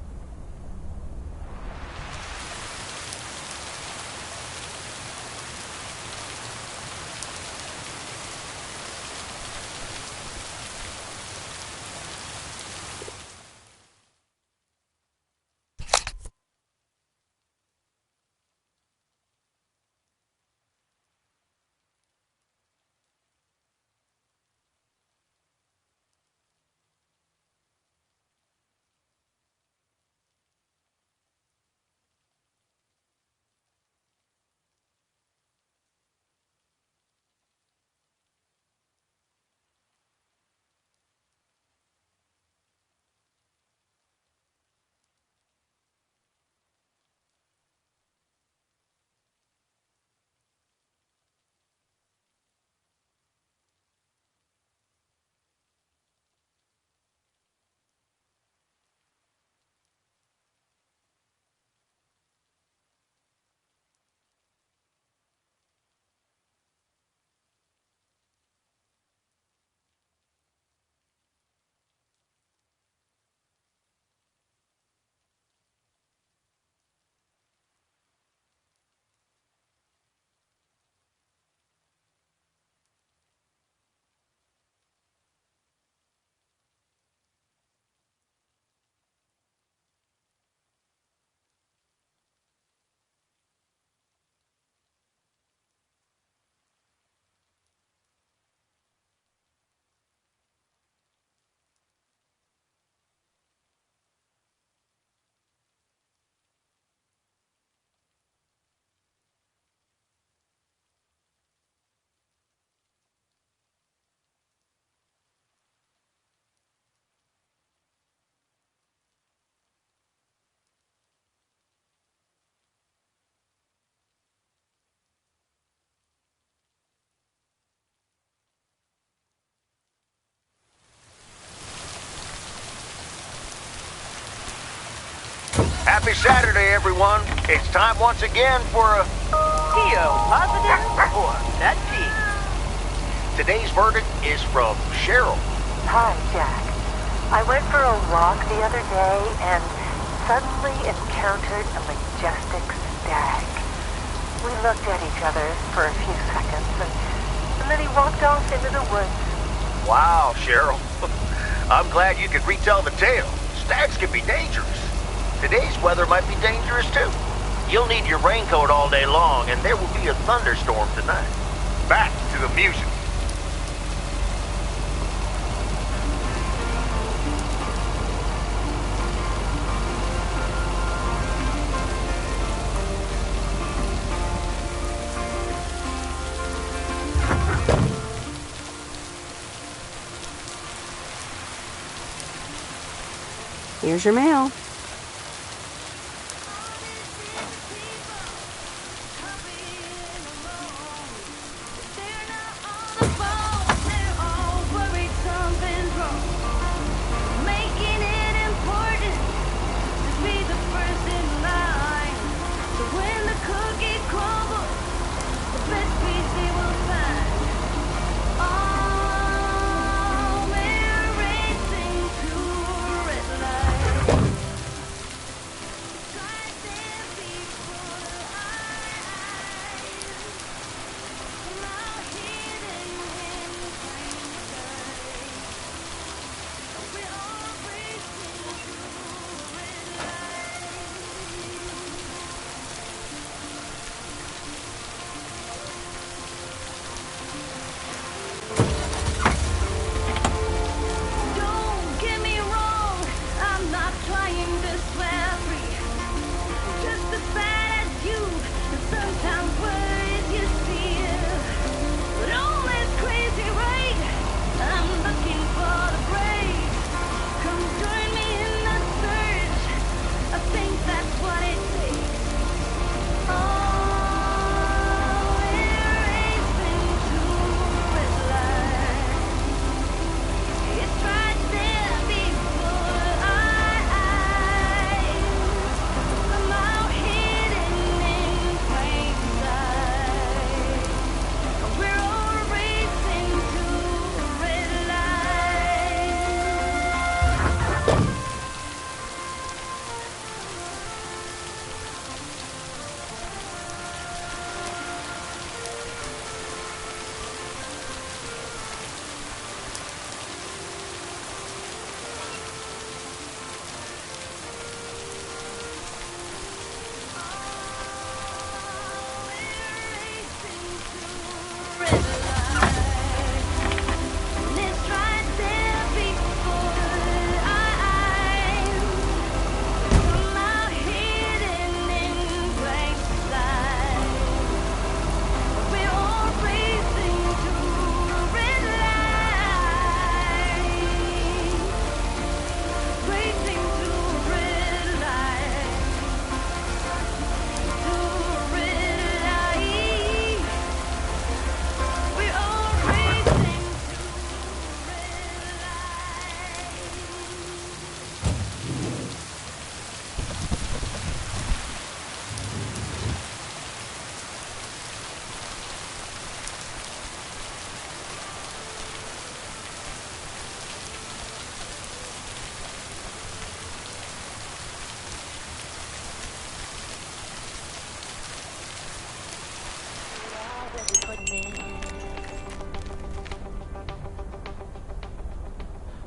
Happy Saturday, everyone. It's time once again for a... Theo, positive or nut peak? Today's verdict is from Cheryl. Hi, Jack. I went for a walk the other day and suddenly encountered a majestic stag. We looked at each other for a few seconds and then he walked off into the woods. Wow, Cheryl. I'm glad you could retell the tale. Stags can be dangerous. Today's weather might be dangerous too. You'll need your raincoat all day long, and there will be a thunderstorm tonight. Back to the music. Here's your mail.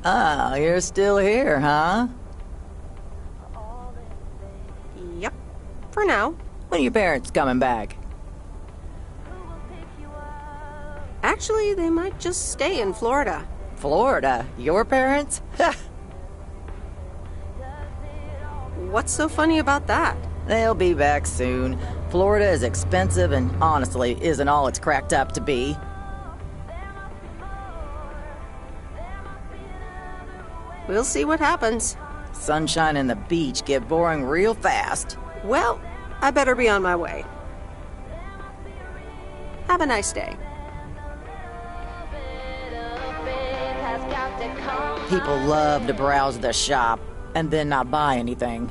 Ah, you're still here, huh? Yep. For now. When are your parents coming back? Actually, they might just stay in Florida. Florida? Your parents? What's so funny about that? They'll be back soon. Florida is expensive and honestly isn't all it's cracked up to be. We'll see what happens. Sunshine and the beach get boring real fast. Well, I better be on my way. Have a nice day. People love to browse the shop and then not buy anything.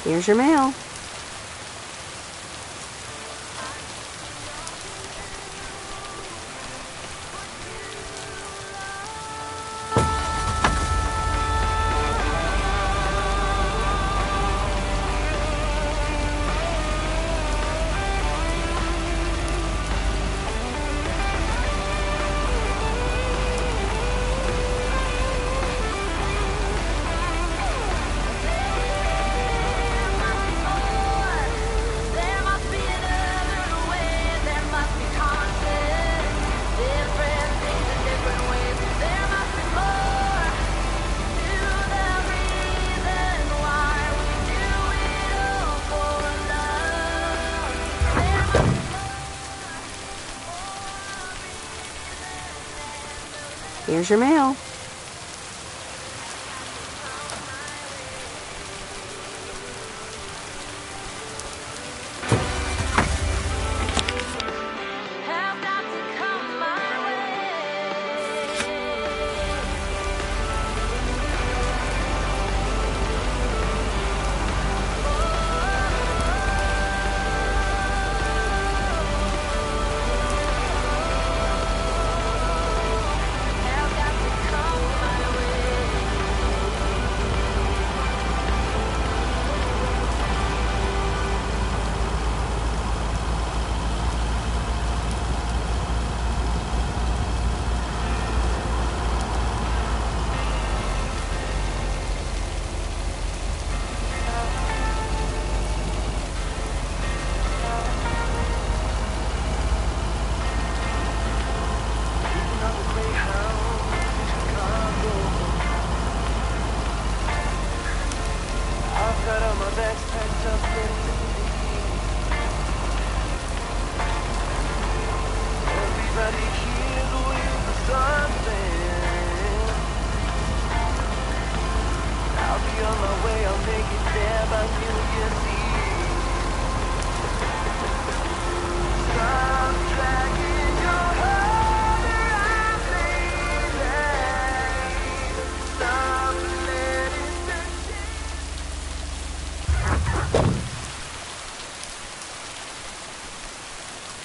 Here's your mail. Here's your mail.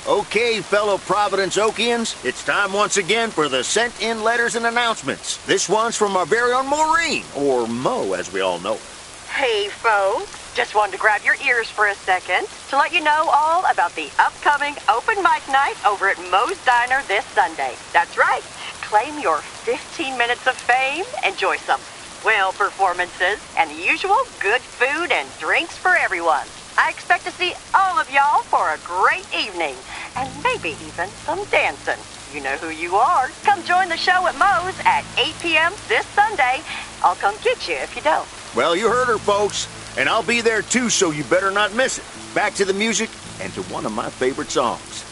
Okay, fellow Providence Okians, it's time once again for the sent-in letters and announcements. This one's from our very own Maureen, or Mo, as we all know her. Hey, folks. Just wanted to grab your ears for a second to let you know all about the upcoming open mic night over at Mo's Diner this Sunday. That's right. Claim your 15 minutes of fame, enjoy some swell performances, and the usual good food and drinks for everyone. I expect to see all of y'all for a great evening, and maybe even some dancing. You know who you are. Come join the show at Mo's at 8 p.m. this Sunday. I'll come get you if you don't. Well, you heard her, folks, and I'll be there too, so you better not miss it. Back to the music and to one of my favorite songs.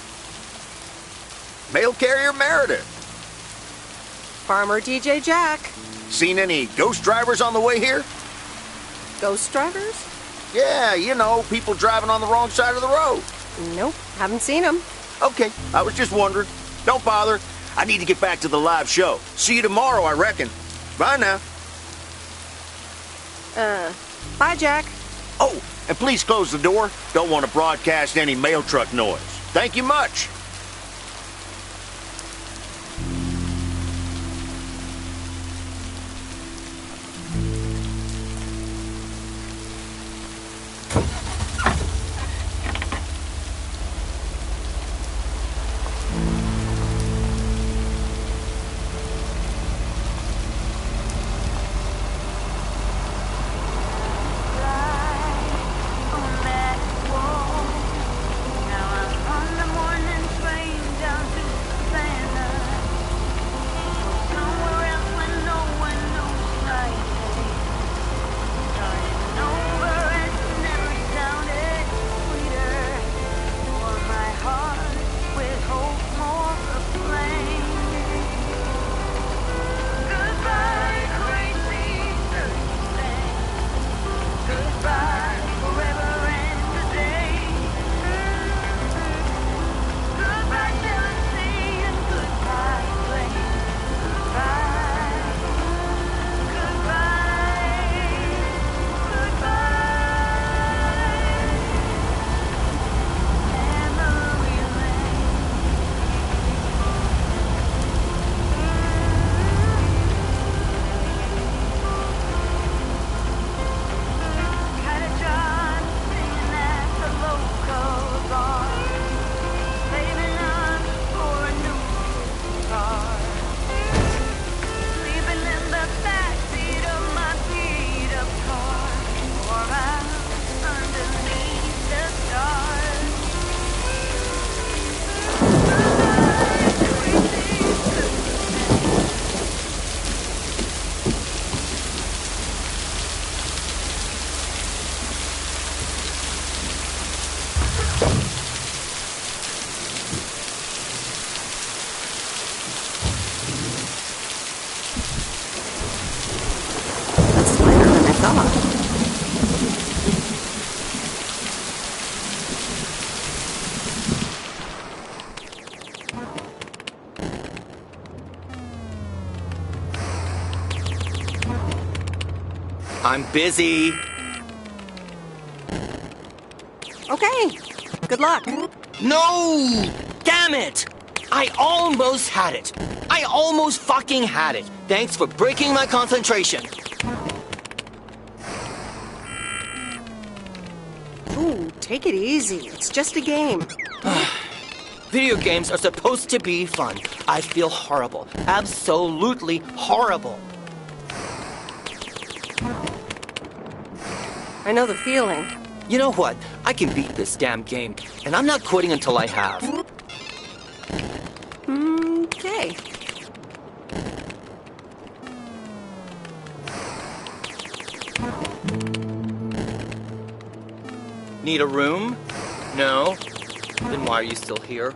Mail Carrier Meredith. Farmer DJ Jack. Seen any ghost drivers on the way here? Ghost drivers? Yeah, you know, people driving on the wrong side of the road. Nope, haven't seen them. Okay, I was just wondering. Don't bother. I need to get back to the live show. See you tomorrow, I reckon. Bye now. Bye, Jack. Oh, and please close the door. Don't want to broadcast any mail truck noise. Thank you much. On the morning soft. I'm busy. Okay, good luck. No! Damn it! I almost had it. I almost fucking had it. Thanks for breaking my concentration. Ooh, take it easy. It's just a game. Video games are supposed to be fun. I feel horrible. Absolutely horrible. I know the feeling. You know what? I can beat this damn game, and I'm not quitting until I have. Okay. Need a room? No? Then why are you still here?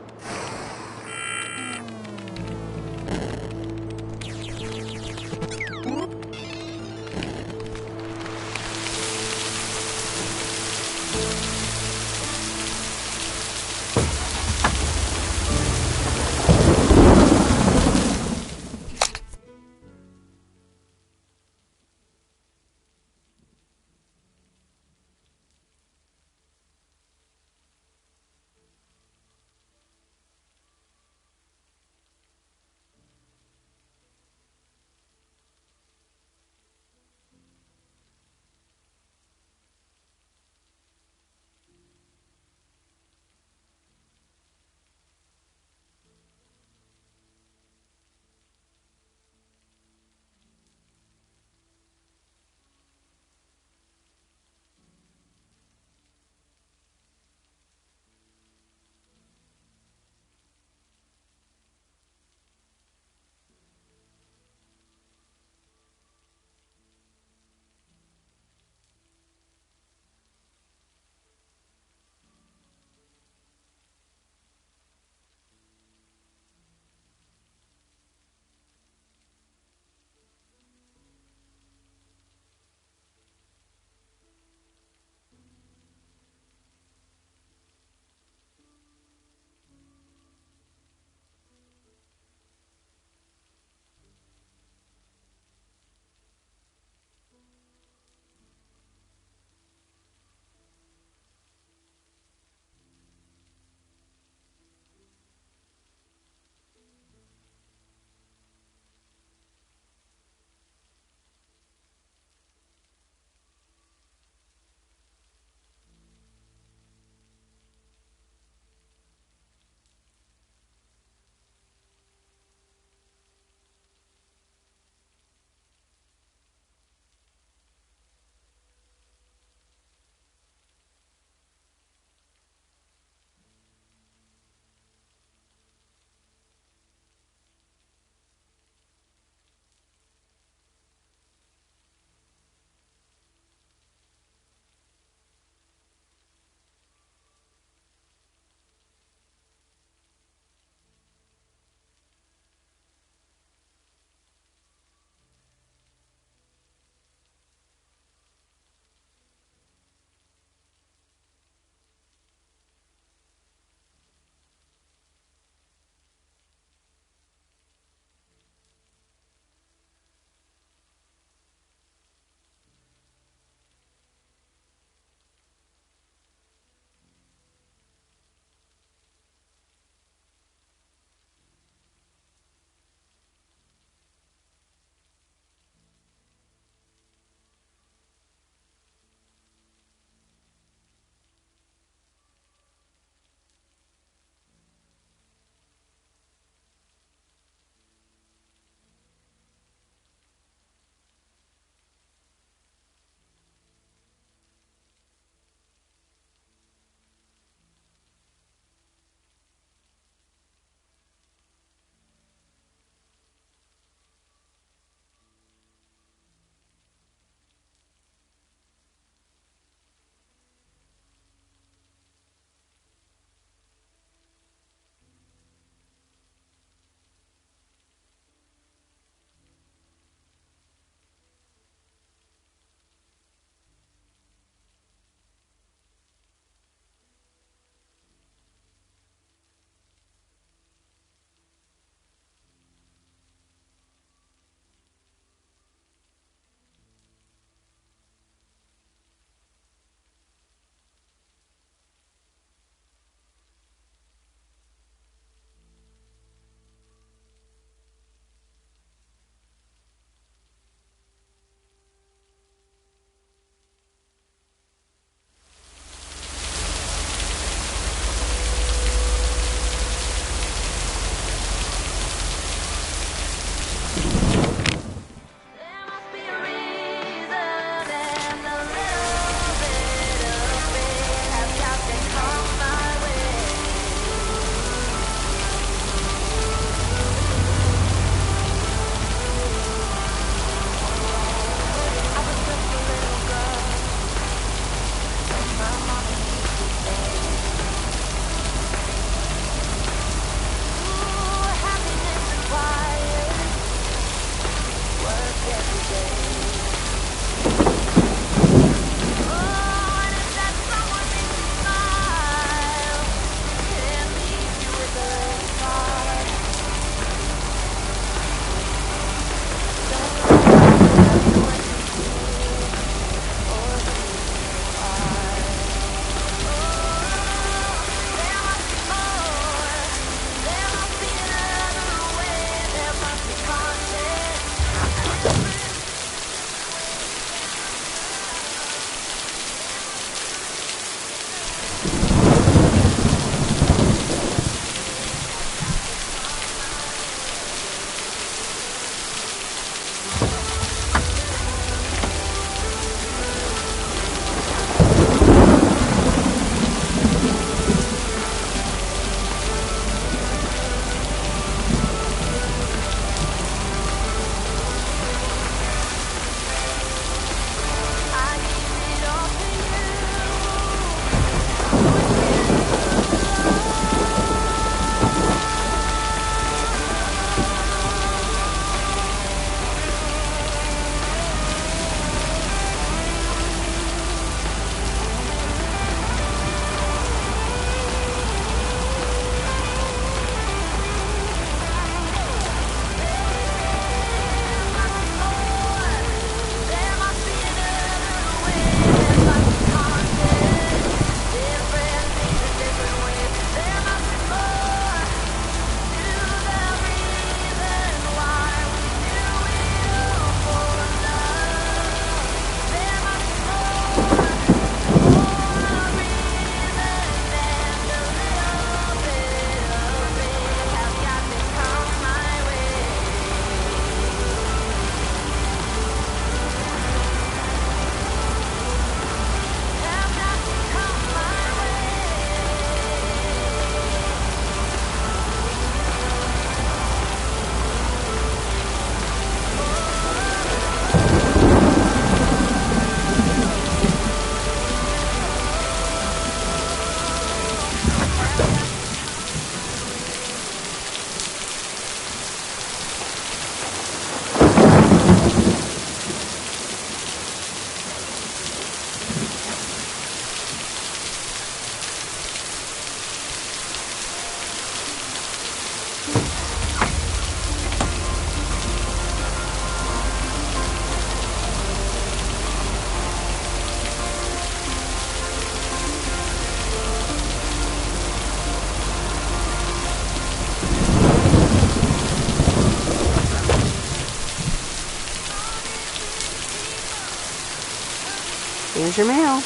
Here's your mail.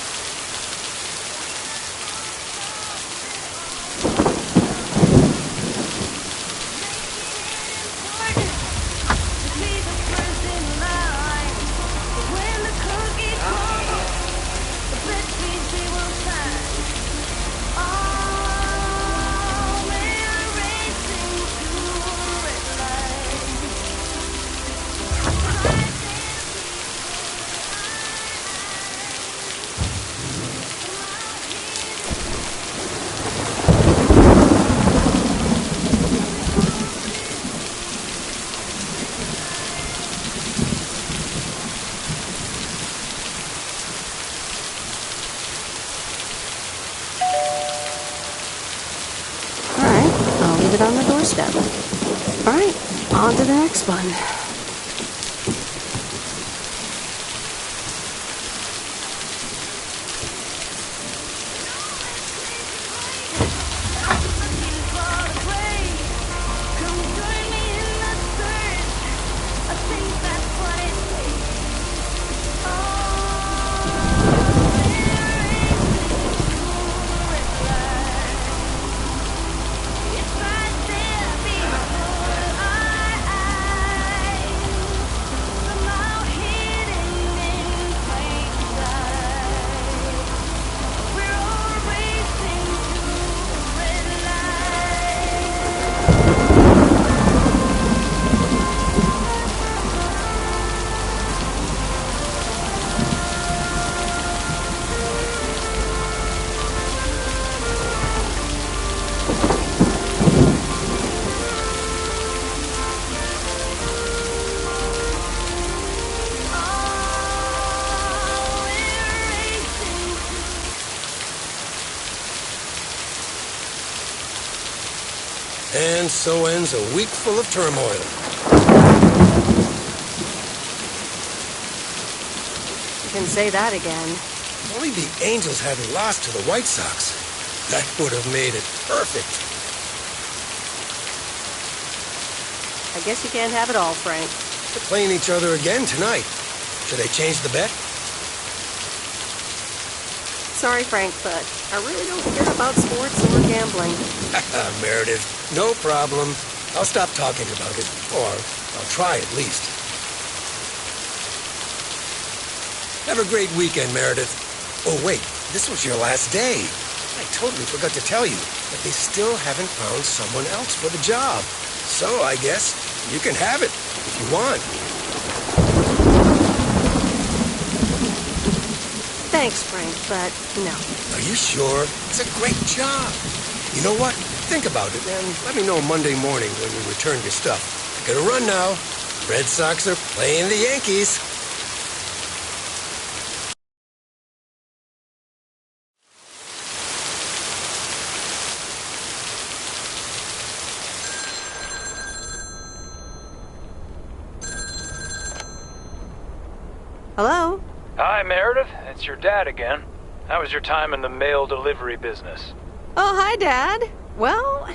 Leave it on the doorstep. All right, on to the next one. And so ends a week full of turmoil. You can say that again. If only the Angels hadn't lost to the White Sox. That would have made it perfect. I guess you can't have it all, Frank. They're playing each other again tonight. Should I change the bet? Sorry, Frank, but I really don't care about sports or gambling. Meredith, no problem. I'll stop talking about it. Or I'll try at least. Have a great weekend, Meredith. Oh, wait, this was your last day. I totally forgot to tell you that they still haven't found someone else for the job. So I guess you can have it if you want. Thanks, Frank, but no. Are you sure? It's a great job. You know what? Think about it and let me know Monday morning when you return your stuff. I gotta run now. Red Sox are playing the Yankees. Hello? Hi, Meredith. It's your dad again. How was your time in the mail delivery business? Oh, hi, Dad. Well,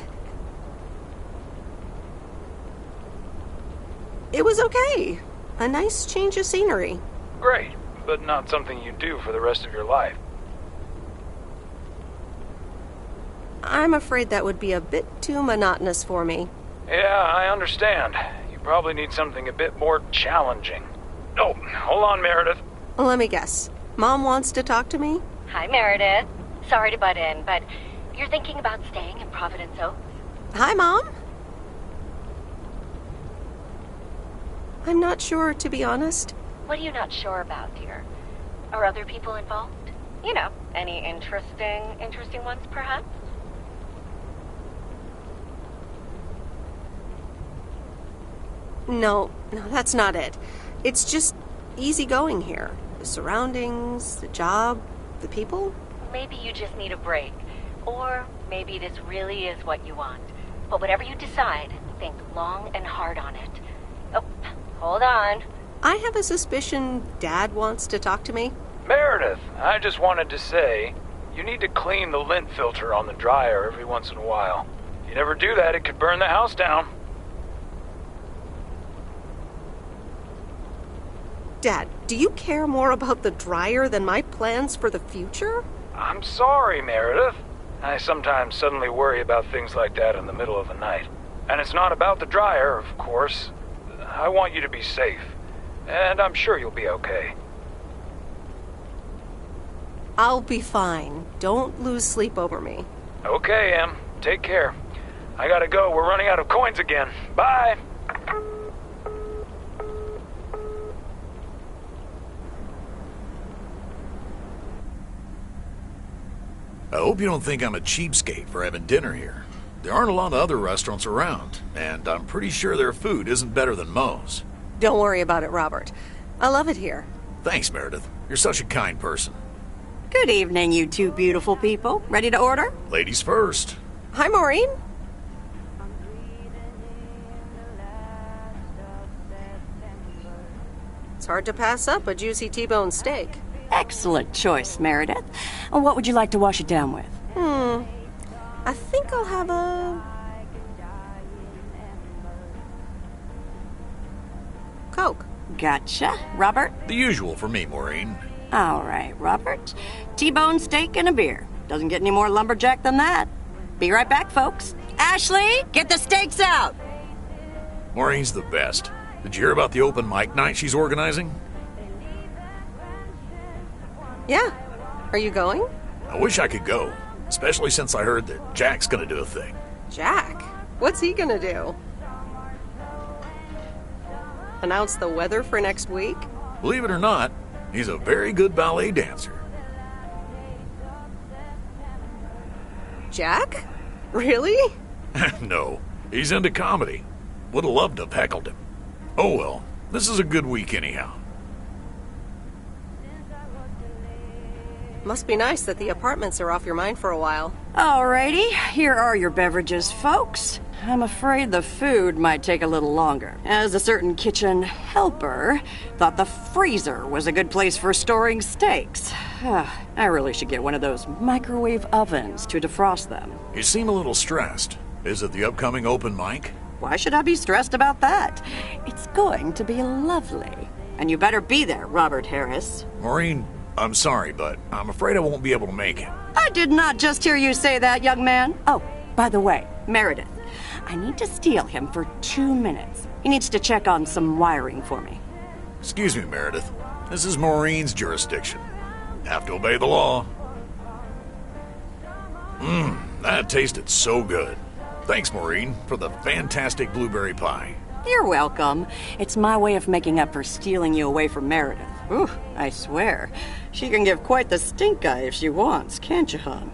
it was okay. A nice change of scenery. Great, but not something you do for the rest of your life. I'm afraid that would be a bit too monotonous for me. Yeah, I understand. You probably need something a bit more challenging. Oh, hold on, Meredith. Let me guess. Mom wants to talk to me? Hi, Meredith. Sorry to butt in, but you're thinking about staying in Providence Oaks? Hi, Mom. I'm not sure, to be honest. What are you not sure about, dear? Are other people involved? You know, any interesting ones, perhaps? No, that's not it. It's just easygoing here. The surroundings, the job, the people. Maybe you just need a break. Or maybe this really is what you want. But whatever you decide, think long and hard on it. Oh, hold on. I have a suspicion Dad wants to talk to me. Meredith, I just wanted to say, you need to clean the lint filter on the dryer every once in a while. If you never do that, it could burn the house down. Dad, do you care more about the dryer than my plans for the future? I'm sorry, Meredith. I sometimes suddenly worry about things like that in the middle of the night. And it's not about the dryer, of course. I want you to be safe. And I'm sure you'll be okay. I'll be fine. Don't lose sleep over me. Okay, Em. Take care. I gotta go. We're running out of coins again. Bye! I hope you don't think I'm a cheapskate for having dinner here. There aren't a lot of other restaurants around, and I'm pretty sure their food isn't better than Moe's. Don't worry about it, Robert. I love it here. Thanks, Meredith. You're such a kind person. Good evening, you two beautiful people. Ready to order? Ladies first. Hi, Maureen. It's hard to pass up a juicy T-bone steak. Excellent choice, Meredith. And what would you like to wash it down with? I think I'll have a Coke. Gotcha. Robert? The usual for me, Maureen. All right, Robert. T-bone steak and a beer. Doesn't get any more lumberjack than that. Be right back, folks. Ashley, get the steaks out! Maureen's the best. Did you hear about the open mic night she's organizing? Yeah. Are you going? I wish I could go, especially since I heard that Jack's gonna do a thing. Jack? What's he gonna do? Announce the weather for next week? Believe it or not, he's a very good ballet dancer. Jack? Really? No, he's into comedy. Would have loved to have heckled him. Oh well, this is a good week anyhow. Must be nice that the apartments are off your mind for a while. Alrighty, here are your beverages, folks. I'm afraid the food might take a little longer, as a certain kitchen helper thought the freezer was a good place for storing steaks. I really should get one of those microwave ovens to defrost them. You seem a little stressed. Is it the upcoming open mic? Why should I be stressed about that? It's going to be lovely. And you better be there, Robert Harris. Maureen, I'm sorry, but I'm afraid I won't be able to make it. I did not just hear you say that, young man. Oh, by the way, Meredith, I need to steal him for 2 minutes. He needs to check on some wiring for me. Excuse me, Meredith. This is Maureen's jurisdiction. Have to obey the law. That tasted so good. Thanks, Maureen, for the fantastic blueberry pie. You're welcome. It's my way of making up for stealing you away from Meredith. Ooh, I swear. She can give quite the stink eye if she wants, can't you, hon?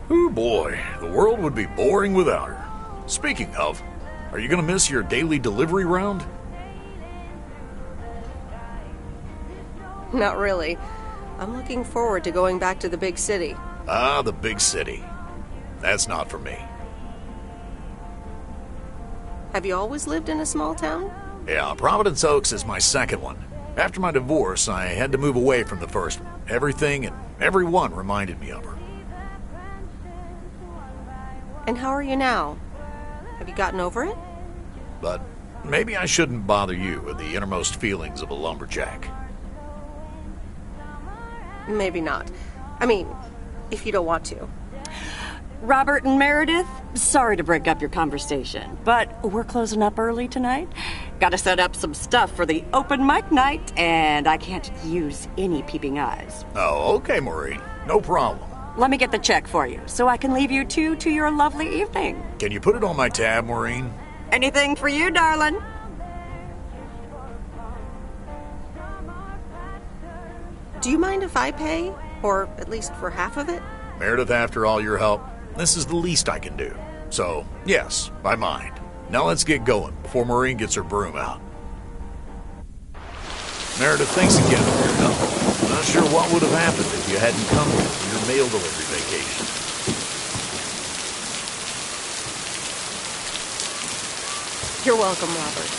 Oh boy, the world would be boring without her. Speaking of, are you gonna miss your daily delivery round? Not really. I'm looking forward to going back to the big city. Ah, the big city. That's not for me. Have you always lived in a small town? Yeah, Providence Oaks is my second one. After my divorce, I had to move away from the first one. Everything and everyone reminded me of her. And how are you now? Have you gotten over it? But maybe I shouldn't bother you with the innermost feelings of a lumberjack. Maybe not. I mean, if you don't want to. Robert and Meredith, sorry to break up your conversation, but we're closing up early tonight. Gotta set up some stuff for the open mic night, and I can't use any peeping eyes. Oh, okay, Maureen. No problem. Let me get the check for you, so I can leave you two to your lovely evening. Can you put it on my tab, Maureen? Anything for you, darling. Do you mind if I pay? Or at least for half of it? Meredith, after all your help, this is the least I can do. So, yes, I mind. Now let's get going before Maureen gets her broom out. Meredith, thanks again for your help. Not sure what would have happened if you hadn't come here for your mail delivery vacation. You're welcome, Robert.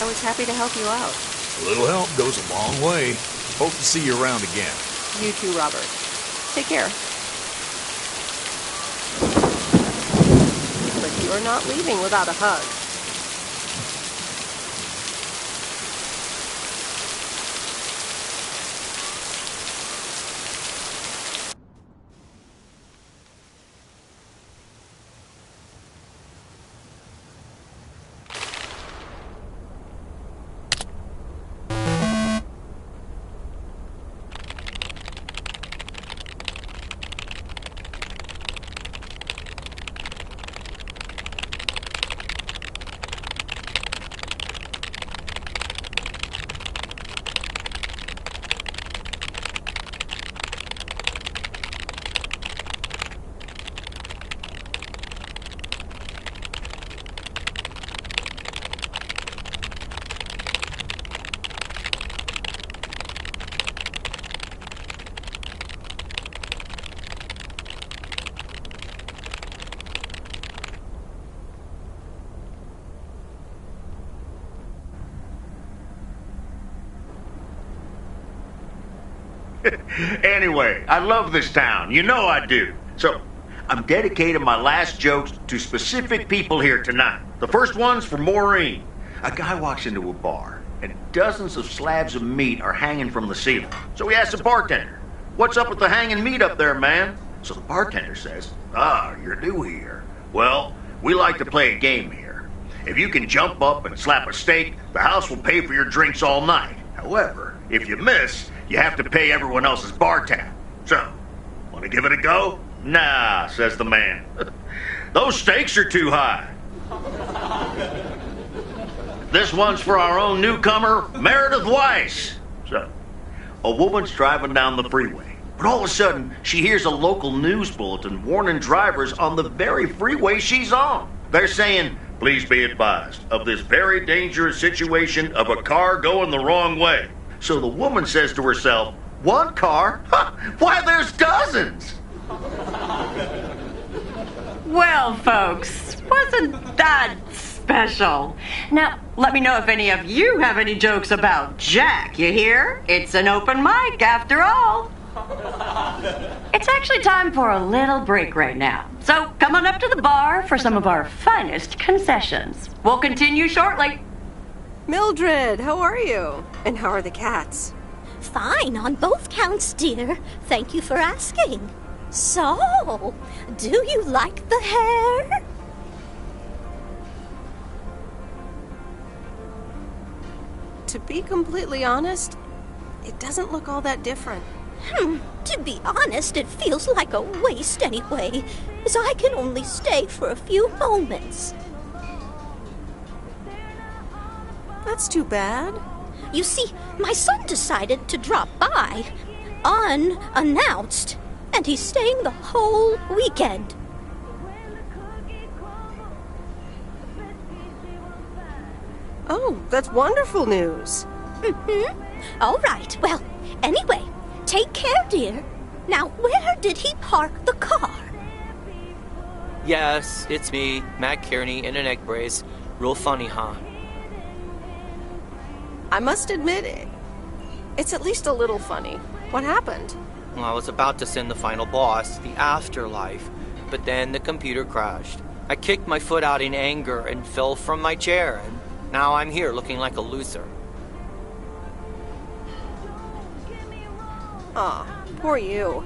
I was happy to help you out. A little help goes a long way. Hope to see you around again. You too, Robert. Take care. But you're not leaving without a hug. Anyway, I love this town. You know I do. So, I'm dedicating my last jokes to specific people here tonight. The first one's for Maureen. A guy walks into a bar, and dozens of slabs of meat are hanging from the ceiling. So he asks the bartender, "What's up with the hanging meat up there, man?" So the bartender says, "Ah, you're new here. Well, we like to play a game here. If you can jump up and slap a steak, the house will pay for your drinks all night. However, if you miss, you have to pay everyone else's bar tab. So, want to give it a go?" "Nah," says the man. "Those stakes are too high." This one's for our own newcomer, Meredith Weiss. So, a woman's driving down the freeway, but all of a sudden, she hears a local news bulletin warning drivers on the very freeway she's on. They're saying, "Please be advised of this very dangerous situation of a car going the wrong way." So the woman says to herself, One car? Why, there's dozens! Well, folks, wasn't that special? Now, let me know if any of you have any jokes about Jack, you hear? It's an open mic after all. It's actually time for a little break right now. So come on up to the bar for some of our finest concessions. We'll continue shortly. Mildred, how are you? And how are the cats? Fine on both counts, dear. Thank you for asking. So, do you like the hair? To be completely honest, it doesn't look all that different. To be honest, it feels like a waste anyway, as I can only stay for a few moments. That's too bad. You see, my son decided to drop by, unannounced, and he's staying the whole weekend. Oh, that's wonderful news. All right, well, anyway, take care, dear. Now, where did he park the car? Yes, it's me, Matt Kearney, in an egg brace. Real funny, huh? I must admit, it's at least a little funny. What happened? Well, I was about to send the final boss, the afterlife, but then the computer crashed. I kicked my foot out in anger and fell from my chair, and now I'm here looking like a loser. Aw, poor you.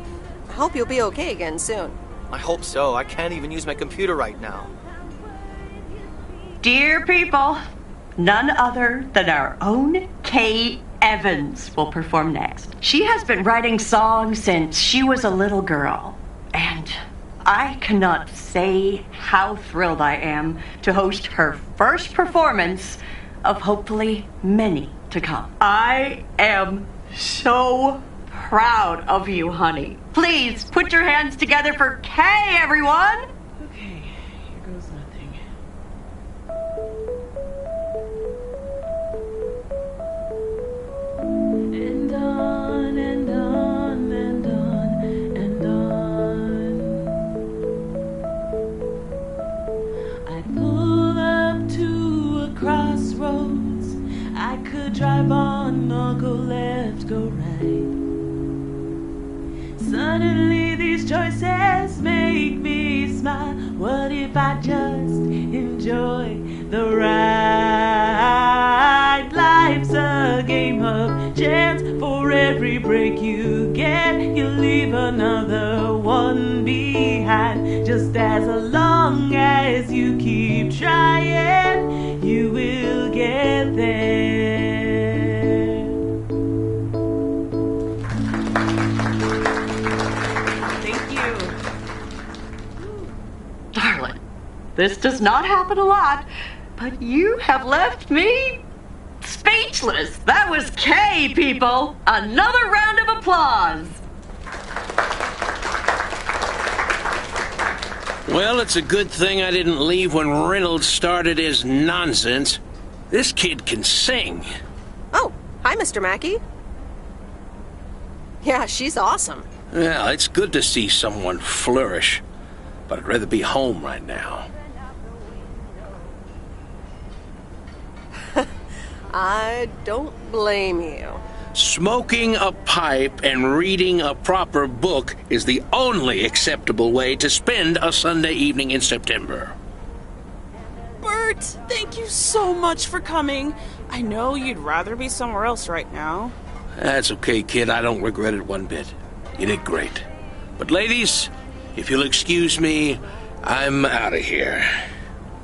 I hope you'll be okay again soon. I hope so. I can't even use my computer right now. Dear people, none other than our own Kay Evans will perform next. She has been writing songs since she was a little girl, and I cannot say how thrilled I am to host her first performance of hopefully many to come. I am so proud of you, honey. Please put your hands together for Kay, everyone! Okay, here goes nothing. And on and on and on and on. I pull up to a crossroads. I could drive on or go left, go right. Suddenly these choices make me smile. What if I just enjoy the ride? Life's a game of chance. For every break you get, you leave another one behind. Just as long as you keep trying, you will get there. Darling, this does not happen a lot, but you have left me speechless. That was Kay, people. Another round of applause. Well, it's a good thing I didn't leave when Reynolds started his nonsense. This kid can sing. Oh, hi, Mr. Mackey. Yeah, she's awesome. Well, it's good to see someone flourish, but I'd rather be home right now. I don't blame you. Smoking a pipe and reading a proper book is the only acceptable way to spend a Sunday evening in September. Bert, thank you so much for coming. I know you'd rather be somewhere else right now. That's okay, kid. I don't regret it one bit. You did great. But ladies, if you'll excuse me, I'm out of here.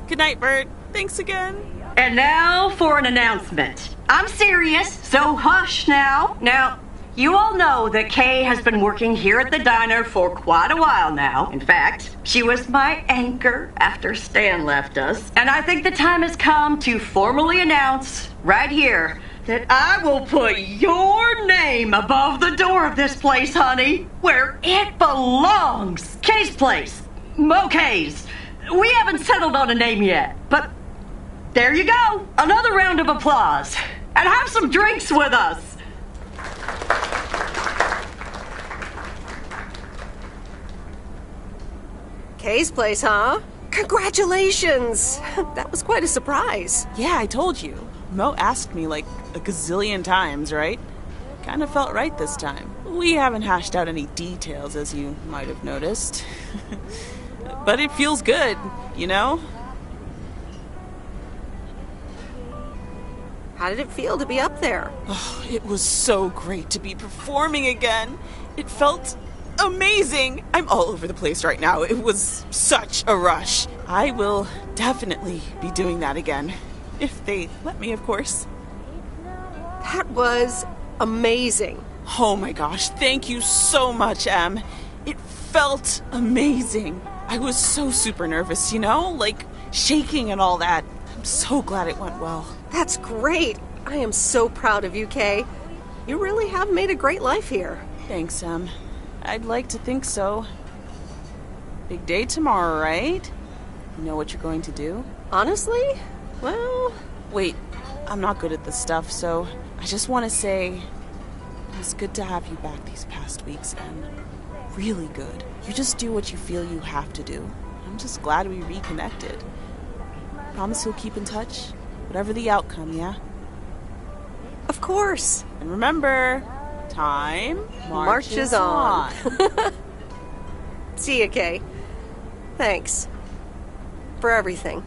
Good night, Bert. Thanks again. And now for an announcement. I'm serious, so hush now. Now, you all know that Kay has been working here at the diner for quite a while now. In fact, she was my anchor after Stan left us. And I think the time has come to formally announce right here that I will put your name above the door of this place, honey, where it belongs. Kay's Place. Mo Kay's. We haven't settled on a name yet, but there you go. Another round of applause. And have some drinks with us. Kay's place, huh? Congratulations! That was quite a surprise. Yeah, I told you. Mo asked me like a gazillion times, right? Kind of felt right this time. We haven't hashed out any details, as you might have noticed. But it feels good, you know? How did it feel to be up there? Oh, it was so great to be performing again. It felt amazing. I'm all over the place right now. It was such a rush. I will definitely be doing that again. If they let me, of course. That was amazing. Oh my gosh, thank you so much, Em. It felt amazing. I was so super nervous, you know? Like, shaking and all that. I'm so glad it went well. That's great. I am so proud of you, Kay. You really have made a great life here. Thanks, Em. I'd like to think so. Big day tomorrow, right? You know what you're going to do? Honestly? Well... Wait, I'm not good at this stuff, so I just want to say it was good to have you back these past weeks, Em. Really good. You just do what you feel you have to do. I'm just glad we reconnected. Promise you'll keep in touch? Whatever the outcome, yeah? Of course. And remember, time marches on. See ya, Kay. Thanks. For everything.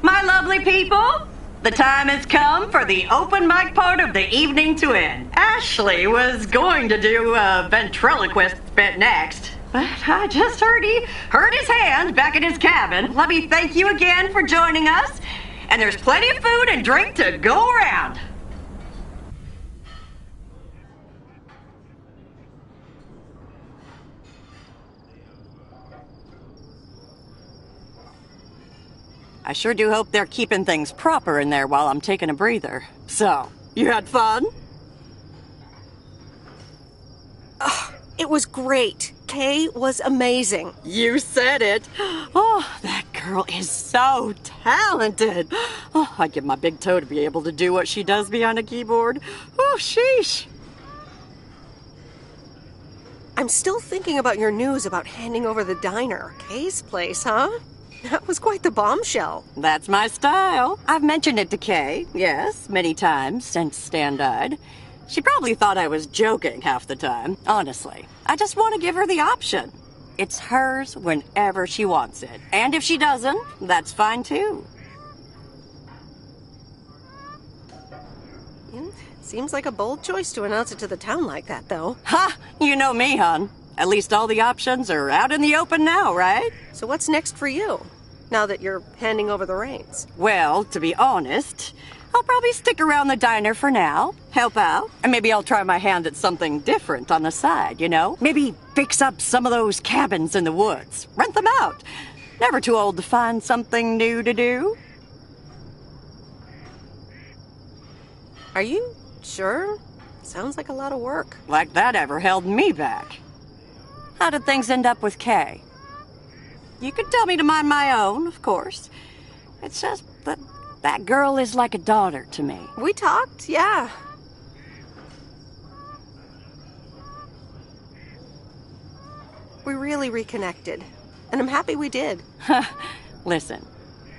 My lovely people, the time has come for the open mic part of the evening to end. Ashley was going to do a ventriloquist bit next, but I just heard he hurt his hand back in his cabin. Let me thank you again for joining us, and there's plenty of food and drink to go around. I sure do hope they're keeping things proper in there while I'm taking a breather. So, you had fun? It was great. Kay was amazing. You said it. Oh, that girl is so talented. Oh, I'd give my big toe to be able to do what she does behind a keyboard. Oh, sheesh. I'm still thinking about your news about handing over the diner. Kay's place, huh? That was quite the bombshell. That's my style. I've mentioned it to Kay, yes, many times since Stan died. She probably thought I was joking half the time, honestly. I just want to give her the option. It's hers whenever she wants it. And if she doesn't, that's fine too. Seems like a bold choice to announce it to the town like that, though. Ha! You know me, hon. At least all the options are out in the open now, right? So what's next for you, now that you're handing over the reins? Well, to be honest, I'll probably stick around the diner for now, help out, and maybe I'll try my hand at something different on the side, you know? Maybe fix up some of those cabins in the woods, rent them out. Never too old to find something new to do. Are you sure? Sounds like a lot of work. Like that ever held me back. How did things end up with Kay? You could tell me to mind my own, of course. It's just that that girl is like a daughter to me. We talked, yeah. We really reconnected, and I'm happy we did. Listen,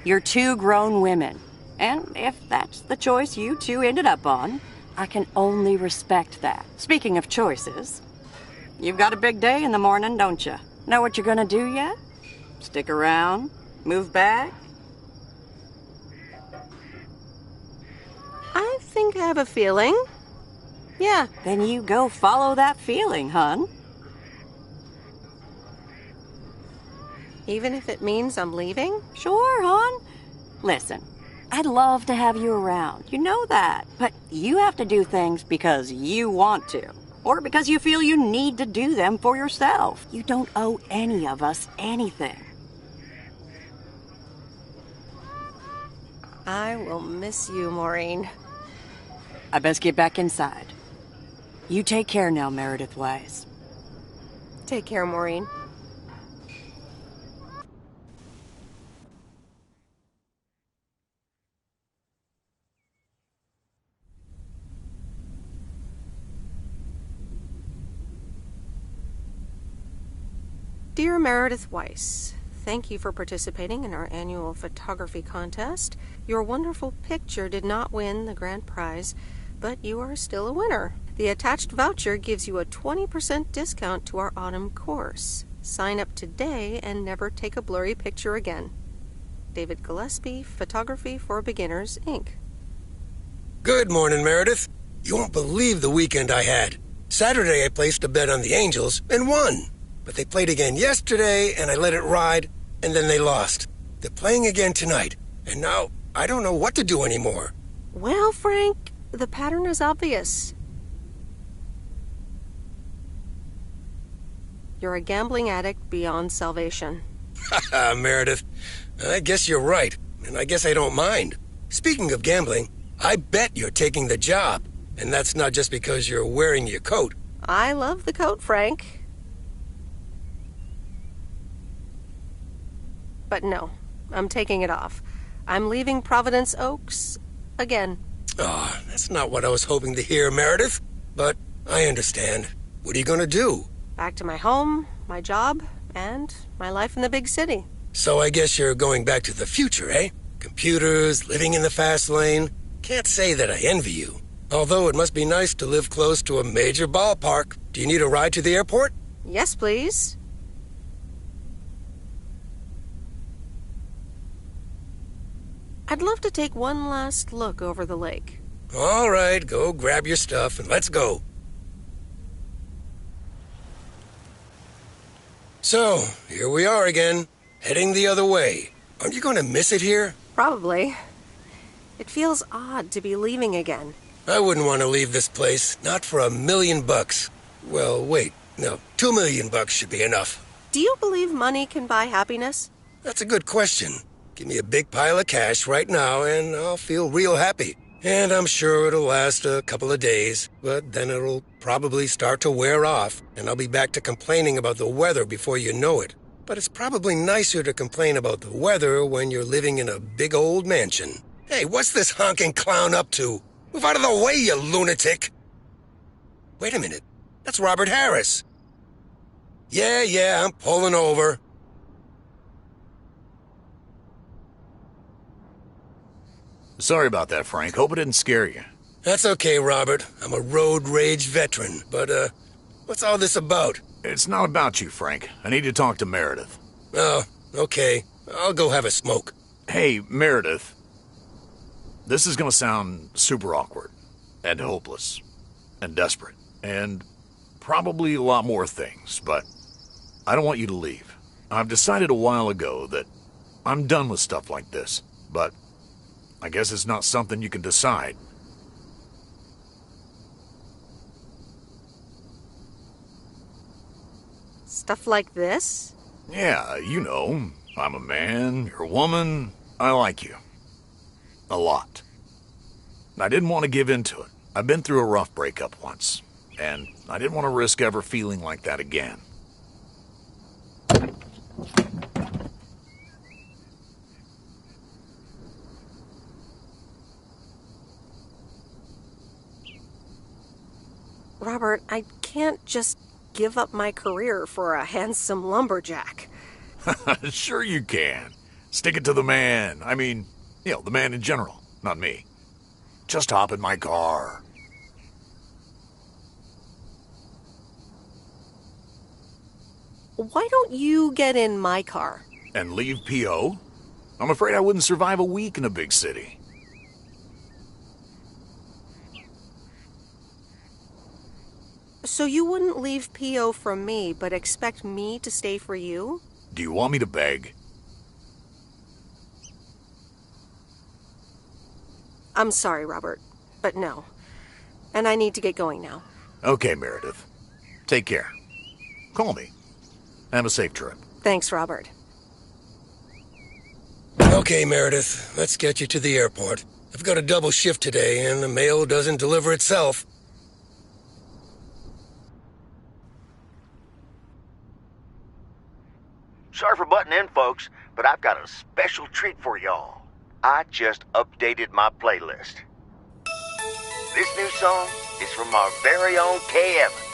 you're two grown women, and if that's the choice you two ended up on, I can only respect that. Speaking of choices, you've got a big day in the morning, don't you? Know what you're gonna do yet? Stick around? Move back? I think I have a feeling. Yeah. Then you go follow that feeling, hun. Even if it means I'm leaving? Sure, hon. Listen, I'd love to have you around. You know that. But you have to do things because you want to. Or because you feel you need to do them for yourself. You don't owe any of us anything. I will miss you, Maureen. I best get back inside. You take care now, Meredith Wise. Take care, Maureen. Dear Meredith Weiss, thank you for participating in our annual photography contest. Your wonderful picture did not win the grand prize, but you are still a winner. The attached voucher gives you a 20% discount to our autumn course. Sign up today and never take a blurry picture again. David Gillespie, Photography for Beginners, Inc. Good morning, Meredith. You won't believe the weekend I had. Saturday I placed a bet on the Angels and won. But they played again yesterday and I let it ride, and then they lost. They're playing again tonight, and now I don't know what to do anymore. Well, Frank, the pattern is obvious. You're a gambling addict beyond salvation. Haha, Meredith. I guess you're right, and I guess I don't mind. Speaking of gambling, I bet you're taking the job, and that's not just because you're wearing your coat. I love the coat, Frank. But no, I'm taking it off. I'm leaving Providence Oaks again. Oh, that's not what I was hoping to hear, Meredith. But I understand. What are you going to do? Back to my home, my job, and my life in the big city. So I guess you're going back to the future, eh? Computers, living in the fast lane. Can't say that I envy you. Although it must be nice to live close to a major ballpark. Do you need a ride to the airport? Yes, please. I'd love to take one last look over the lake. All right, go grab your stuff and let's go. So, here we are again, heading the other way. Aren't you going to miss it here? Probably. It feels odd to be leaving again. I wouldn't want to leave this place, not for $1 million. Well, wait, no, $2 million should be enough. Do you believe money can buy happiness? That's a good question. Give me a big pile of cash right now and I'll feel real happy. And I'm sure it'll last a couple of days, but then it'll probably start to wear off, and I'll be back to complaining about the weather before you know it. But it's probably nicer to complain about the weather when you're living in a big old mansion. Hey, what's this honking clown up to? Move out of the way, you lunatic! Wait a minute. That's Robert Harris. Yeah, I'm pulling over. Sorry about that, Frank. Hope it didn't scare you. That's okay, Robert. I'm a road rage veteran. But, what's all this about? It's not about you, Frank. I need to talk to Meredith. Oh, okay. I'll go have a smoke. Hey, Meredith. This is gonna sound super awkward, and hopeless, and desperate, and probably a lot more things, but I don't want you to leave. I've decided a while ago that I'm done with stuff like this, but I guess it's not something you can decide. Stuff like this? Yeah, you know, I'm a man, you're a woman, I like you. A lot. I didn't want to give in to it. I've been through a rough breakup once, and I didn't want to risk ever feeling like that again. Robert, I can't just give up my career for a handsome lumberjack. Sure you can. Stick it to the man. I mean, you know, the man in general, not me. Just hop in my car. Why don't you get in my car? And leave P.O.? I'm afraid I wouldn't survive a week in a big city. So you wouldn't leave P.O. from me, but expect me to stay for you? Do you want me to beg? I'm sorry, Robert, but no. And I need to get going now. Okay, Meredith. Take care. Call me. Have a safe trip. Thanks, Robert. Okay, Meredith, let's get you to the airport. I've got a double shift today, and the mail doesn't deliver itself. Sorry for butting in, folks, but I've got a special treat for y'all. I just updated my playlist. This new song is from our very own Kay Evans.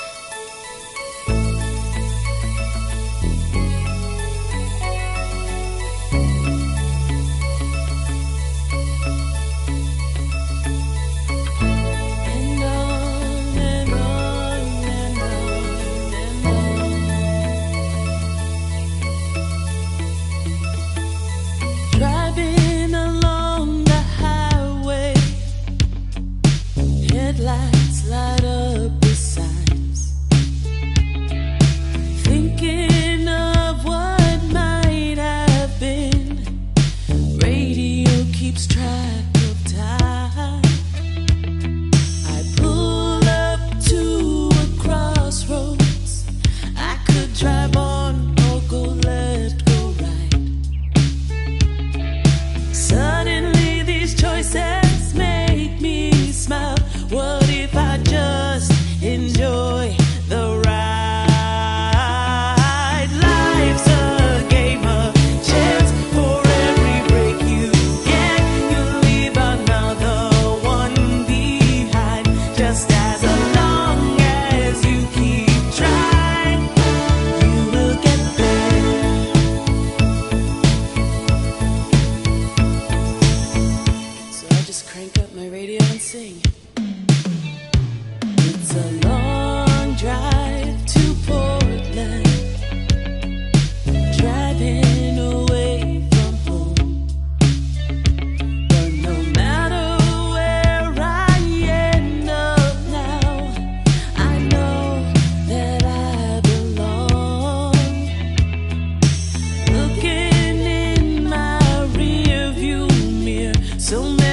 keeps track of time. I pull up to a crossroads. I could drive on or go left, go right. Suddenly these choices make me smile. What if I just enjoy the ride? Life's a game of chance. For every break you get, you leave another one behind. Just as long as you keep trying, you will get there. So I just crank up my radio and sing. It's a long drive to Portland, driving away from home. But no matter where I end up now, I know that I belong. Looking in my rearview mirror, so many